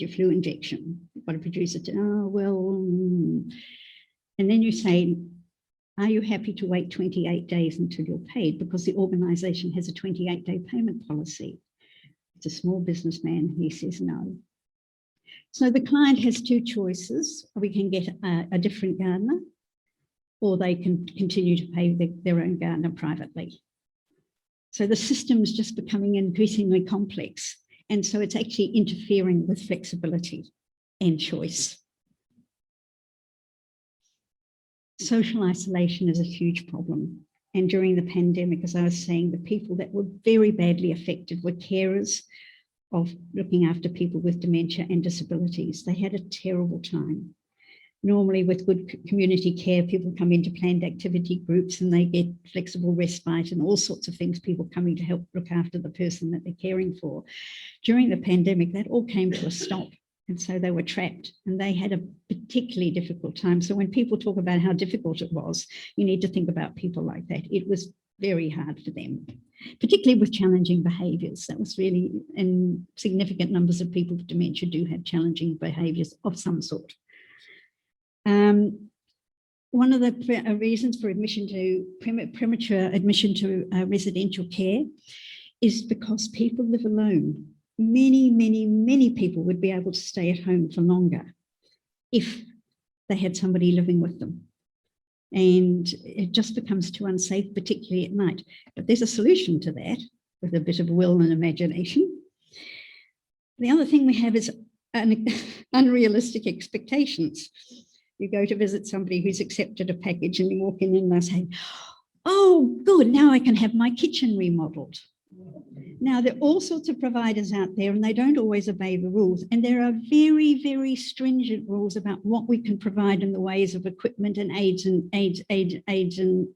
your flu injection? You've got to produce it. Oh, well, and then you say, are you happy to wait 28 days until you're paid? Because the organisation has a 28-day payment policy. It's a small businessman. He says no. So the client has 2 choices. We can get a different gardener, or they can continue to pay their own gardener privately. So the system is just becoming increasingly complex. And so it's actually interfering with flexibility and choice. Social isolation is a huge problem. And during the pandemic, as I was saying, the people that were very badly affected were carers of looking after people with dementia and disabilities. They had a terrible time. Normally with good community care, people come into planned activity groups and they get flexible respite and all sorts of things, people coming to help look after the person that they're caring for. During the pandemic, that all came to a stop. And so they were trapped and they had a particularly difficult time. So when people talk about how difficult it was, you need to think about people like that. It was very hard for them, particularly with challenging behaviours. That was really, and significant numbers of people with dementia do have challenging behaviours of some sort. One of the reasons for admission to premature admission to residential care is because people live alone. Many people would be able to stay at home for longer if they had somebody living with them. And it just becomes too unsafe, particularly at night. But there's a solution to that with a bit of will and imagination. The other thing we have is unrealistic expectations. You go to visit somebody who's accepted a package and you walk in and they say, oh, good, now I can have my kitchen remodeled. Now, there are all sorts of providers out there and they don't always obey the rules. And there are very stringent rules about what we can provide in the ways of equipment and aids and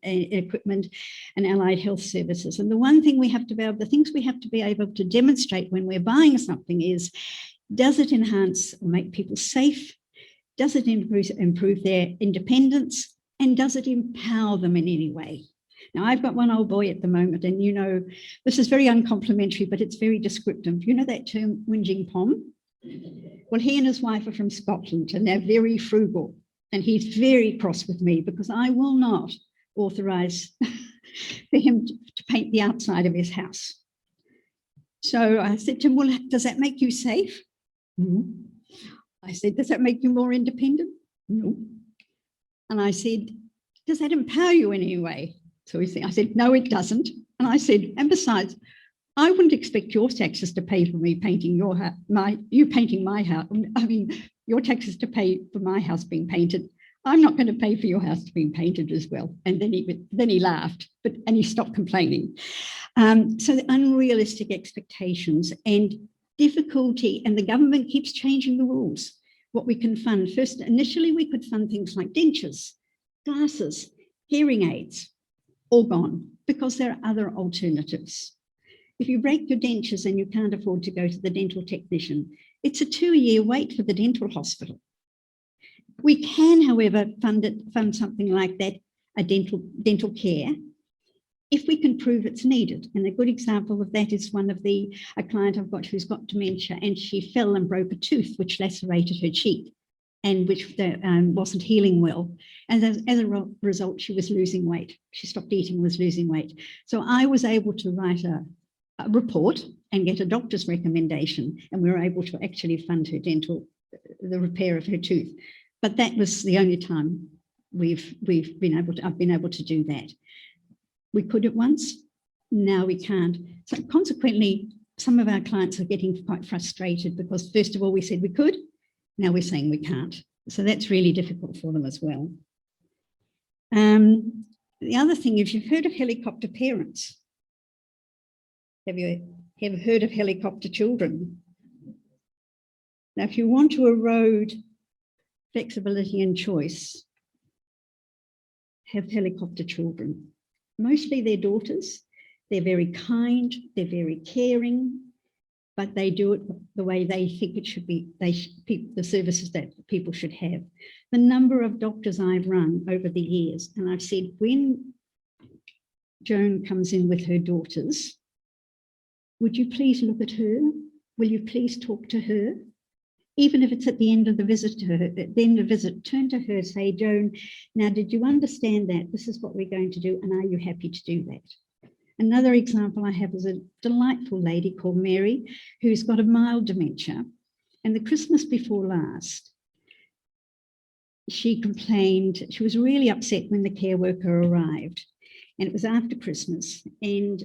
equipment and allied health services. And the one thing we have to be able, the things we have to be able to demonstrate when we're buying something is, does it enhance or make people safe? Does it improve their independence? And does it empower them in any way? Now, I've got one old boy at the moment, and you know, this is very uncomplimentary, but it's very descriptive. You know that term, whinging Pom? Well, he and his wife are from Scotland, and they're very frugal. And he's very cross with me because I will not authorise for him to paint the outside of his house. So I said to him, well, does that make you safe? No. I said, does that make you more independent? No. And I said, does that empower you in any way? So I said, no, it doesn't. And I said, and besides, I wouldn't expect your taxes to pay for me painting your house, you painting my house. I mean, your taxes to pay for my house being painted. I'm not going to pay for your house being painted as well. And then he laughed, and he stopped complaining. So the unrealistic expectations and difficulty, and the government keeps changing the rules, what we can fund. First, initially, we could fund things like dentures, glasses, hearing aids, all gone, because there are other alternatives. If you break your dentures and you can't afford to go to the dental technician, it's a 2-year wait for the dental hospital. We can, however, fund something like that, a dental care, if we can prove it's needed. And a good example of that is a client I've got who's got dementia, and she fell and broke a tooth, which lacerated her cheek and which wasn't healing well. And as a result, she was losing weight. She stopped eating, was losing weight. So I was able to write a report and get a doctor's recommendation, and we were able to actually fund her the repair of her tooth. But that was the only time I've been able to do that. We could at once, now we can't. So consequently, some of our clients are getting quite frustrated because first of all, we said we could, now we're saying we can't. So that's really difficult for them as well. The other thing is, you've heard of helicopter parents. Have you ever heard of helicopter children? Now, if you want to erode flexibility and choice, have helicopter children. Mostly they're daughters. They're very kind, they're very caring, but they do it the way they think it should be, the services that people should have. The number of doctors I've run over the years, and I've said, when Joan comes in with her daughters, would you please look at her? Will you please talk to her? Even if it's at the end of the visit to her, at the end of the visit, turn to her, say, Joan, now did you understand that? This is what we're going to do, and are you happy to do that? Another example I have is a delightful lady called Mary, who's got a mild dementia. And the Christmas before last, she complained, she was really upset when the care worker arrived. And it was after Christmas, and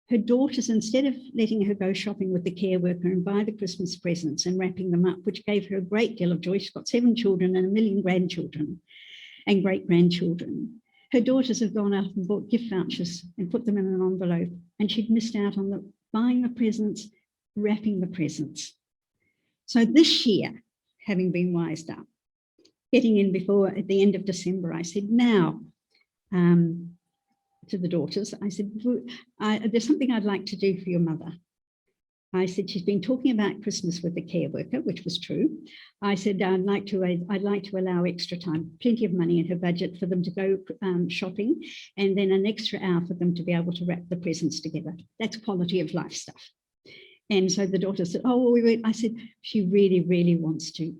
her daughters, instead of letting her go shopping with the care worker and buy the Christmas presents and wrapping them up, which gave her a great deal of joy, she's got 7 children and 1 million grandchildren and great-grandchildren. Her daughters have gone out and bought gift vouchers and put them in an envelope, and she'd missed out on buying the presents, wrapping the presents. So this year, having been wised up. Getting in before, at the end of December, I said, now, to the daughters, I said, there's something I'd like to do for your mother. I said, she's been talking about Christmas with the care worker, which was true. I said, I'd like to allow extra time, plenty of money in her budget for them to go shopping, and then an extra hour for them to be able to wrap the presents together. That's quality of life stuff. And so the daughter said, oh, I said, she really, really wants to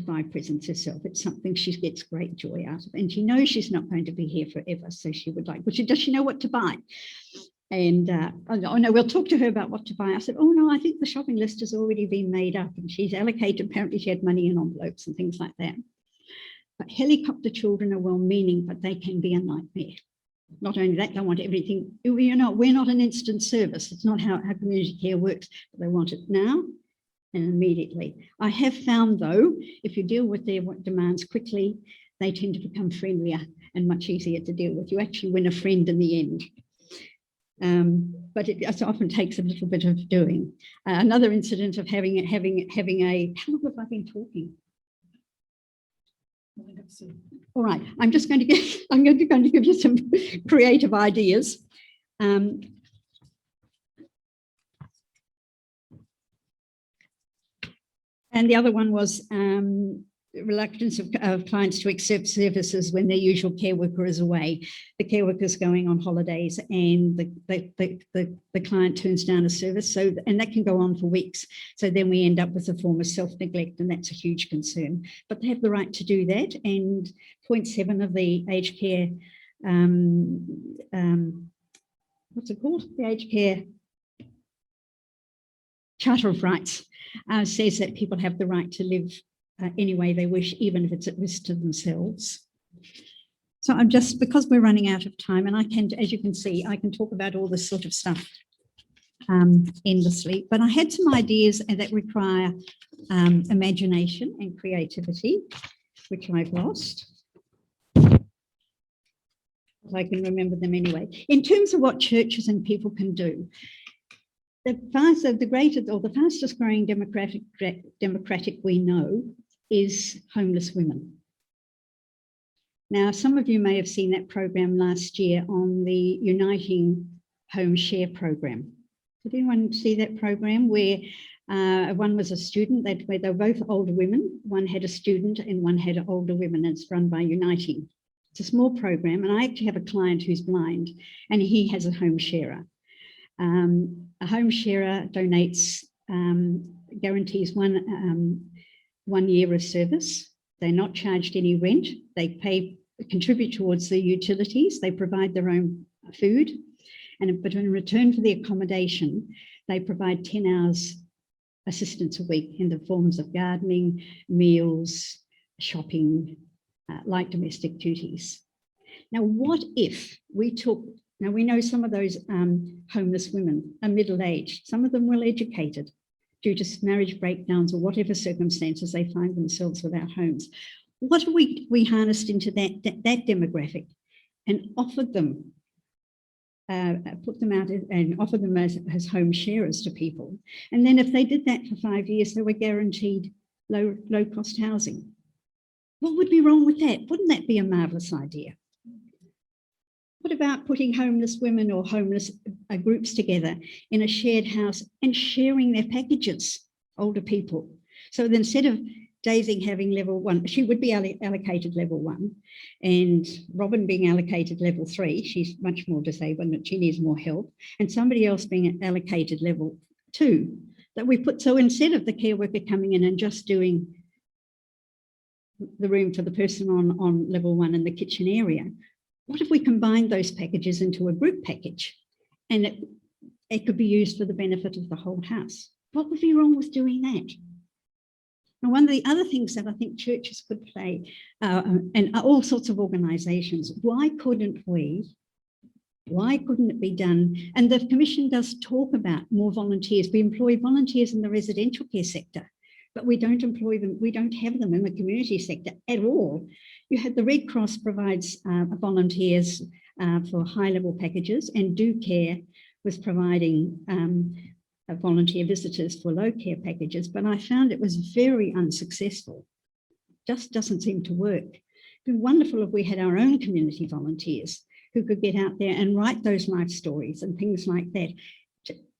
buy presents herself. It's something she gets great joy out of. And she knows she's not going to be here forever. So she would like, does she know what to buy? And oh no, we'll talk to her about what to buy. I said, oh no, I think the shopping list has already been made up and she's allocated. Apparently she had money in envelopes and things like that. But helicopter children are well-meaning, but they can be a nightmare. Not only that, they want everything. We're not an instant service. It's not how community care works. But they want it now and immediately. I have found, though, if you deal with their demands quickly, they tend to become friendlier and much easier to deal with. You actually win a friend in the end. But it often takes a little bit of doing. Another incident of having a, how long have I been talking? All right, I'm going to give you some creative ideas. And the other one was reluctance of clients to accept services when their usual care worker is away. The care worker is going on holidays and the client turns down a service. And that can go on for weeks. So then we end up with a form of self-neglect, and that's a huge concern. But they have the right to do that. And point 7 of the aged care, what's it called? The aged care Charter of Rights says that people have the right to live any way they wish, even if it's at risk to themselves. So I'm just, because we're running out of time, and I can, as you can see, I can talk about all this sort of stuff endlessly, but I had some ideas that require imagination and creativity, which I've lost. I can remember them anyway. In terms of what churches and people can do, the fastest growing democratic we know is homeless women. Now, some of you may have seen that program last year on the Uniting Home Share program. Did anyone see that program where one was a student, where they were both older women, one had a student and one had older women, and it's run by Uniting. It's a small program, and I actually have a client who's blind and he has a home sharer. A home sharer donates, guarantees one year of service. They're not charged any rent. They contribute towards the utilities. They provide their own food. But in return for the accommodation, they provide 10 hours assistance a week in the forms of gardening, meals, shopping, light domestic duties. Now, what if we took, now we know some of those homeless women are middle-aged, some of them well-educated, due to marriage breakdowns or whatever circumstances they find themselves without homes. What if we harnessed into that demographic and offered them, put them out and offer them as home sharers to people? And then if they did that for 5 years, they were guaranteed low cost housing. What would be wrong with that? Wouldn't that be a marvelous idea? What about putting homeless women or homeless groups together in a shared house and sharing their packages, older people? So that instead of Daisy having level 1, she would be allocated level 1, and Robin being allocated level 3, she's much more disabled and she needs more help, and somebody else being allocated level 2, that we put, so instead of the care worker coming in and just doing the room for the person on level 1 in the kitchen area, what if we combined those packages into a group package, and it could be used for the benefit of the whole house? What would be wrong with doing that? Now, one of the other things that I think churches could play, and all sorts of organisations, why couldn't it be done? And the Commission does talk about more volunteers. We employ volunteers in the residential care sector, but we don't employ them, we don't have them in the community sector at all. You had the Red Cross provides volunteers for high-level packages, and Do Care was providing volunteer visitors for low care packages, but I found it was very unsuccessful. Just doesn't seem to work. It'd be wonderful if we had our own community volunteers who could get out there and write those life stories and things like that.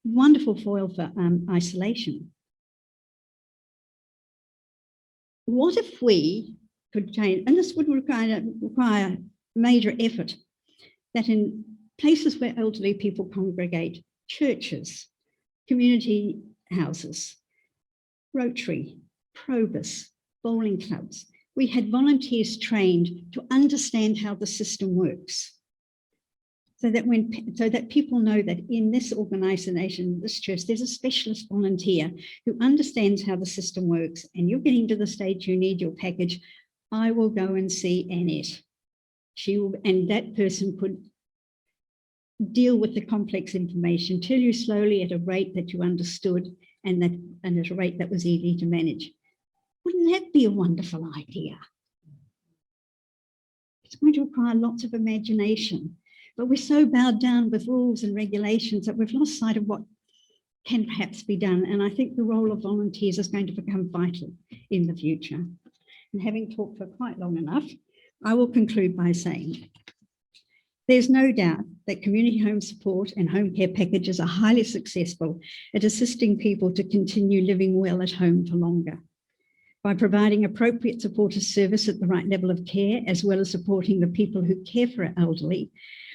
Wonderful foil for isolation. What if we could change, and this would require major effort, that in places where elderly people congregate, churches, community houses, Rotary, Probus, bowling clubs, we had volunteers trained to understand how the system works. So that people know that in this organisation, this church, there's a specialist volunteer who understands how the system works, and you're getting to the stage you need your package, I will go and see Annette. She will, and that person could deal with the complex information, tell you slowly at a rate that you understood and at a rate that was easy to manage. Wouldn't that be a wonderful idea? It's going to require lots of imagination, but we're so bowed down with rules and regulations that we've lost sight of what can perhaps be done. And I think the role of volunteers is going to become vital in the future. And having talked for quite long enough, I will conclude by saying, there's no doubt that community home support and home care packages are highly successful at assisting people to continue living well at home for longer. By providing appropriate supportive service at the right level of care, as well as supporting the people who care for our elderly,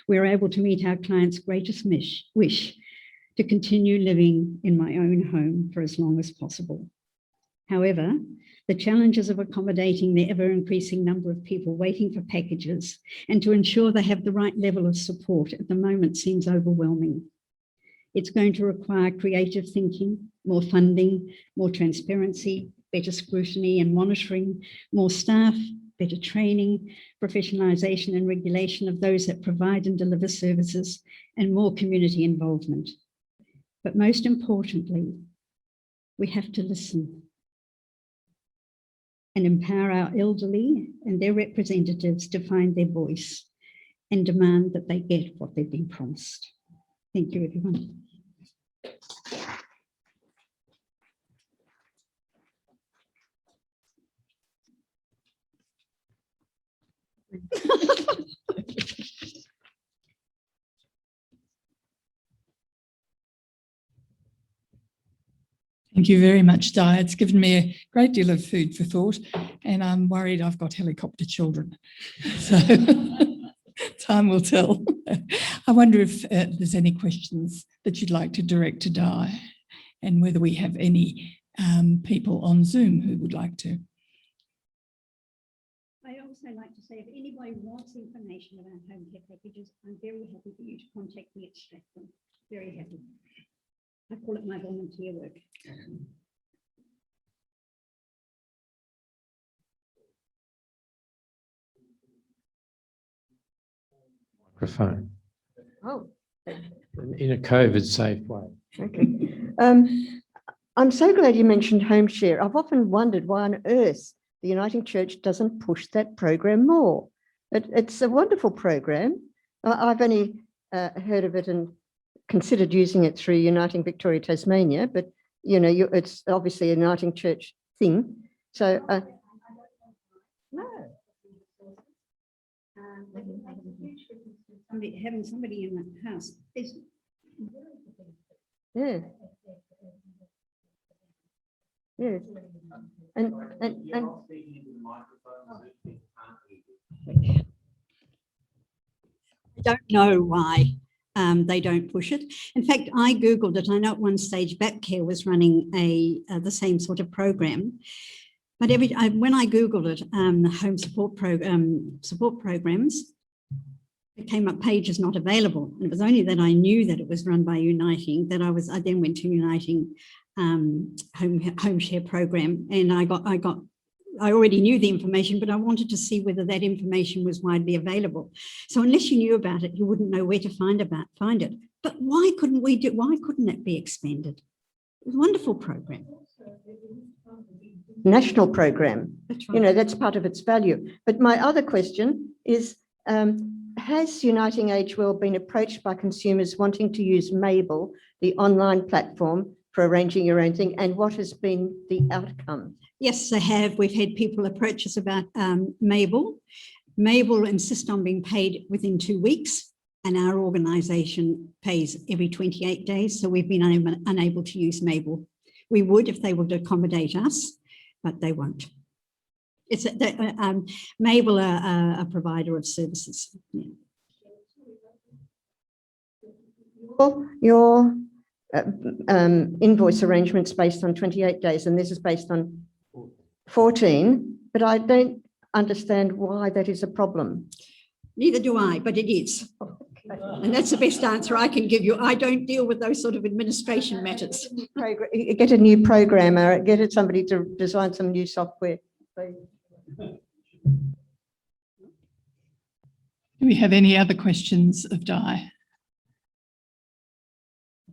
we're able to meet our clients' greatest wish to continue living in my own home for as long as possible. However, the challenges of accommodating the ever-increasing number of people waiting for packages and to ensure they have the right level of support at the moment seems overwhelming. It's going to require creative thinking, more funding, more transparency, better scrutiny and monitoring, more staff, better training, professionalisation and regulation of those that provide and deliver services, and more community involvement. But most importantly, we have to listen and empower our elderly and their representatives to find their voice and demand that they get what they've been promised. Thank you, everyone. Thank you very much, Di. It's given me a great deal of food for thought, and I'm worried I've got helicopter children. So time will tell. I wonder if there's any questions that you'd like to direct to Di, and whether we have any people on Zoom who would like to. I'd also like to say, if anybody wants information about home care packages, I'm very happy for you to contact me at Stratham. Very happy. I call it my volunteer work. Microphone. Oh, In a COVID-safe way. okay. I'm so glad you mentioned home share. I've often wondered why on earth the Uniting Church doesn't push that program more. It's a wonderful program. I've only heard of it and considered using it through Uniting Victoria Tasmania, but you know, it's obviously a Uniting Church thing. So no. Having somebody in the house is yeah. Yes. And I don't know why they don't push it. In fact, I Googled it. I know at one stage BapCare was running the same sort of program. But when I Googled it, home support programs, it came up pages not available. And it was only that I knew that it was run by Uniting that I then went to Uniting home share program, and I already knew the information, but I wanted to see whether that information was widely available. So unless you knew about it, you wouldn't know where to find it. But why couldn't we do? Why couldn't it be expanded? It was a wonderful program. National program, That's right. you know, that's part of its value. But my other question is, has Uniting Age Well been approached by consumers wanting to use Mabel, the online platform, for arranging your own thing, and what has been the outcome? Yes, they have. We've had people approach us about Mabel. Mabel insists on being paid within 2 weeks, and our organisation pays every 28 days. So we've been unable to use Mabel. We would if they would accommodate us, but they won't. It's Mabel, a provider of services. Yeah. Your invoice arrangement's based on 28 days, and this is based on 14, but I don't understand why that is a problem. Neither do I, but it is. And that's the best answer I can give you. I don't deal with those sort of administration matters. Get a new programmer, get somebody to design some new software. Do we have any other questions of Di?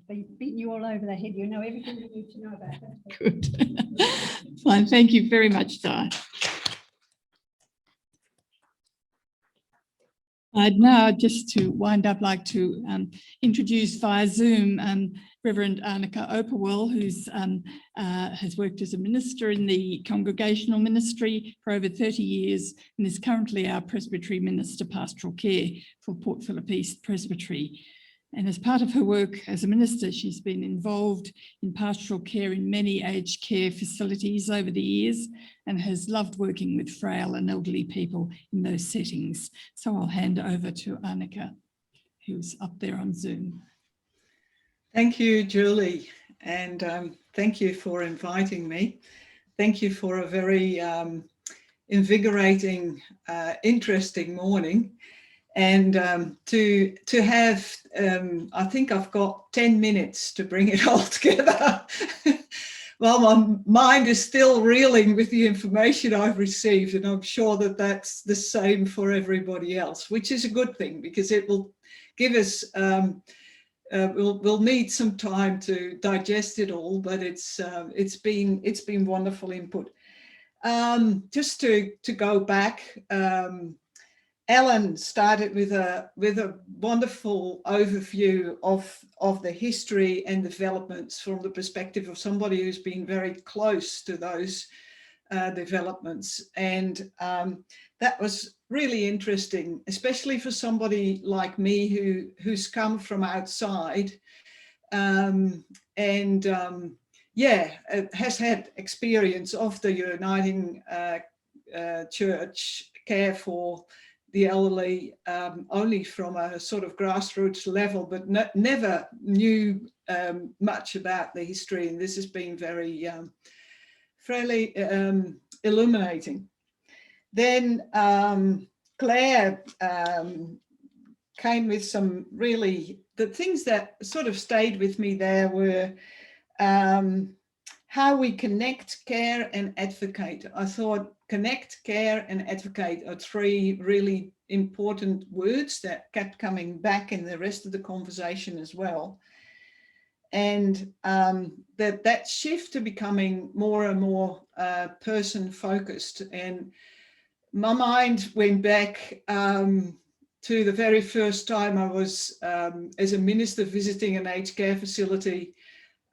They've beaten you all over the head. You know everything you need to know about that. Good. Fine. Thank you very much, Di. I'd now, just to wind up, like to introduce via Zoom Reverend Arnica Opawell, who has worked as a minister in the congregational ministry for over 30 years and is currently our Presbytery Minister Pastoral Care for Port Phillip East Presbytery. And as part of her work as a minister, she's been involved in pastoral care in many aged care facilities over the years and has loved working with frail and elderly people in those settings. So I'll hand over to Arnica, who's up there on Zoom. Thank you, Julie, and thank you for inviting me. Thank you for a very invigorating, interesting morning. And to have, I think I've got 10 minutes to bring it all together. Well, my mind is still reeling with the information I've received, and I'm sure that that's the same for everybody else, which is a good thing because it will give us, we'll need some time to digest it all, but it's been wonderful input. Just to go back, Ellen started with a wonderful overview of the history and developments from the perspective of somebody who's been very close to those developments. And that was really interesting, especially for somebody like me who's come from outside has had experience of the Uniting Church care for the elderly only from a sort of grassroots level, but never knew much about the history. And this has been very fairly illuminating. Then Clare came with some really, the things that sort of stayed with me there were how we connect, care and advocate. I thought connect, care and advocate are three really important words that kept coming back in the rest of the conversation as well. And that shift to becoming more and more person focused. And my mind went back to the very first time I was as a minister visiting an aged care facility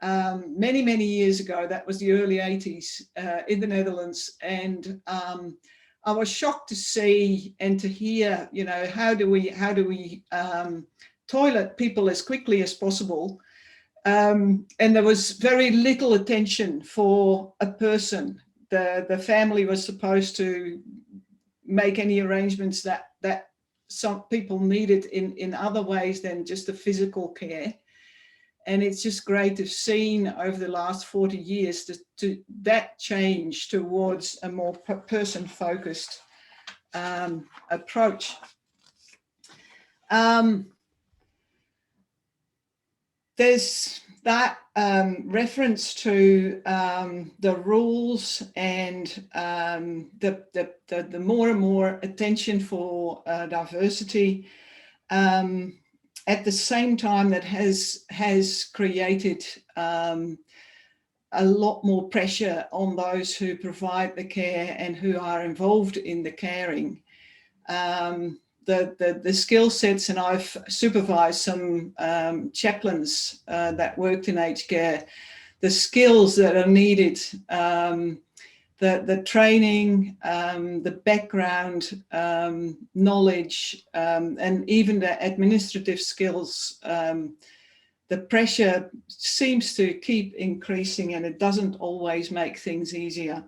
many years ago. That was the early 80s in the Netherlands, and I was shocked to see and to hear, you know, how do we toilet people as quickly as possible, and there was very little attention for a person. The family was supposed to make any arrangements that some people needed in other ways than just the physical care. And it's just great to have seen over the last 40 years to that change towards a more person-focused approach. There's that reference to the rules and the more and more attention for diversity. At the same time, that has created a lot more pressure on those who provide the care and who are involved in the caring. The skill sets, and I've supervised some chaplains that worked in aged care, the skills that are needed, the training, the background knowledge, and even the administrative skills. The pressure seems to keep increasing, and it doesn't always make things easier.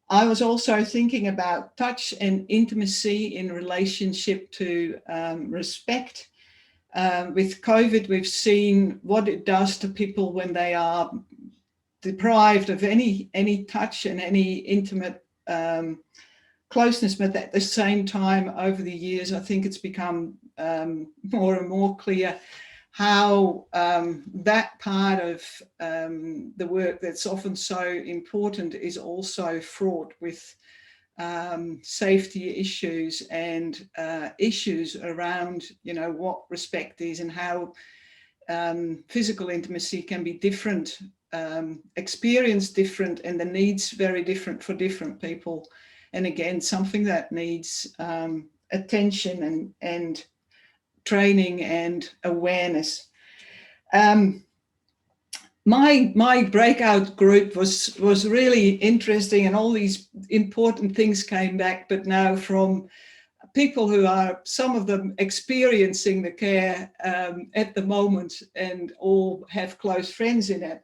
I was also thinking about touch and intimacy in relationship to respect. With COVID, we've seen what it does to people when they are deprived of any touch and any intimate closeness. But at the same time, over the years, I think it's become more and more clear how that part of the work that's often so important is also fraught with safety issues and issues around, what respect is and how physical intimacy can be different, experienced different, and the needs very different for different people. And again, something that needs attention and training and awareness. My breakout group was really interesting, and all these important things came back, but now from people who are, some of them experiencing the care at the moment, and all have close friends in it.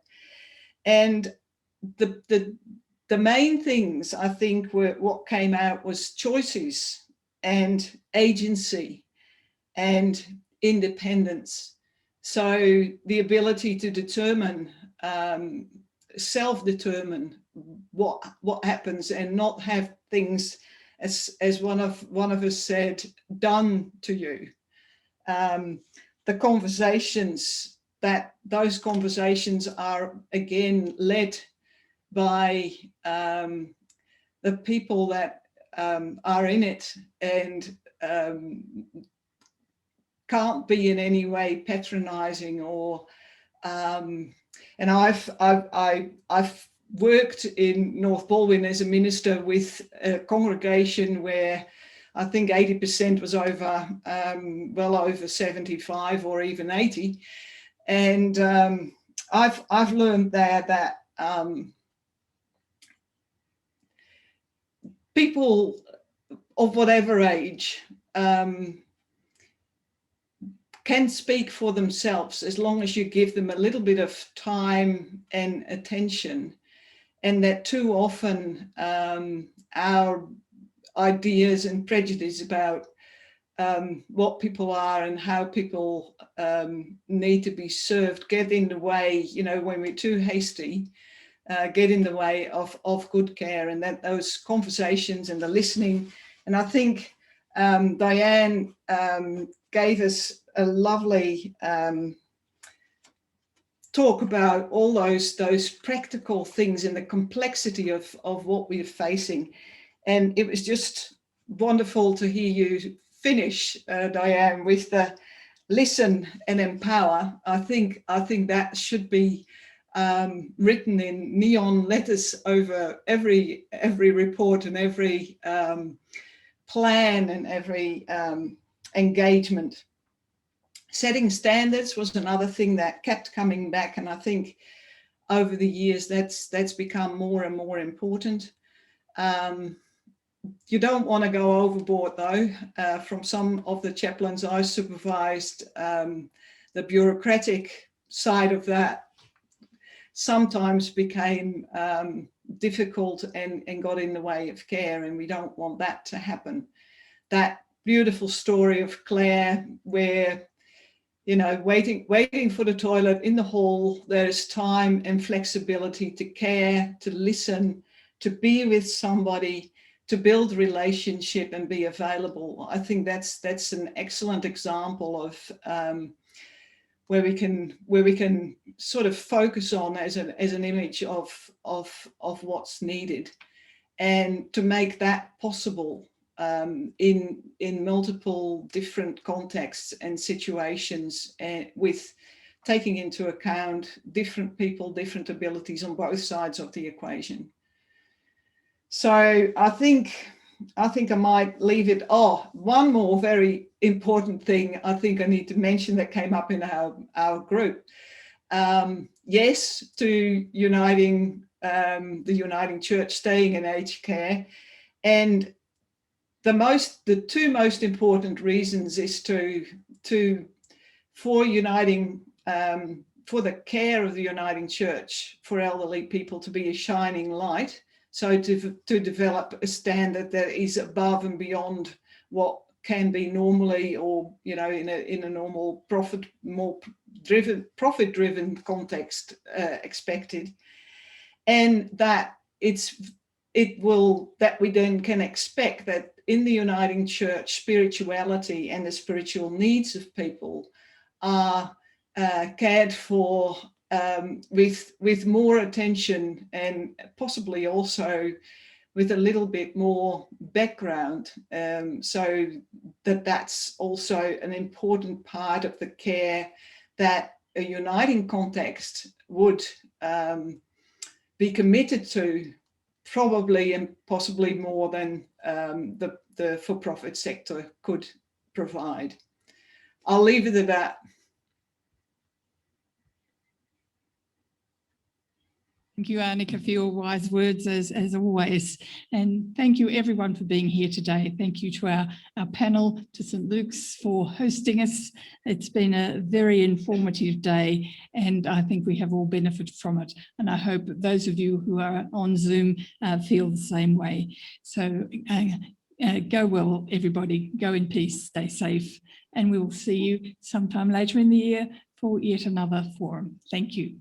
And the main things I think were what came out was choices and agency and independence. So the ability to determine, self-determine what happens, and not have things, as one of us said, done to you. The conversations, those conversations are again led by the people that are in it, and can't be in any way patronizing or and I've worked in North Baldwin as a minister with a congregation where I think 80% was over well over 75 or even 80, and I've learned there that people of whatever age can speak for themselves as long as you give them a little bit of time and attention, and that too often our ideas and prejudice about what people are and how people need to be served get in the way, when we're too hasty, get in the way of good care, and that those conversations and the listening. And I think Diane gave us a lovely talk about all those practical things and the complexity of what we're facing. And it was just wonderful to hear you finish, Diane, with the listen and empower. I think that should be written in neon letters over every report and every plan and every engagement. Setting standards was another thing that kept coming back, and I think over the years that's become more and more important. You don't want to go overboard though. From some of the chaplains I supervised, the bureaucratic side of that sometimes became difficult and got in the way of care, and we don't want that to happen. That beautiful story of Clare, where waiting for the toilet in the hall, there's time and flexibility to care, to listen, to be with somebody, to build relationship and be available. I think that's an excellent example of where we can sort of focus on as an image of what's needed, and to make that possible in multiple different contexts and situations, with taking into account different people, different abilities on both sides of the equation. So I think I might leave it. Oh, one more very important thing I think I need to mention that came up in our group. yes to uniting the Uniting Church staying in aged care, and the two most important reasons is for uniting, for the care of the Uniting Church for elderly people to be a shining light. So to develop a standard that is above and beyond what can be normally, or in a normal profit-driven context expected, and that that we then can expect that in the Uniting Church, spirituality and the spiritual needs of people are cared for with more attention, and possibly also with a little bit more background, so that's also an important part of the care that a uniting context would be committed to, probably and possibly more than the for-profit sector could provide. I'll leave it at that. Thank you, Annika, for your wise words as always. And thank you everyone for being here today. Thank you to our panel, to St. Luke's for hosting us. It's been a very informative day, and I think we have all benefited from it. And I hope that those of you who are on Zoom feel the same way. So go well, everybody. Go in peace, stay safe, and we will see you sometime later in the year for yet another forum. Thank you.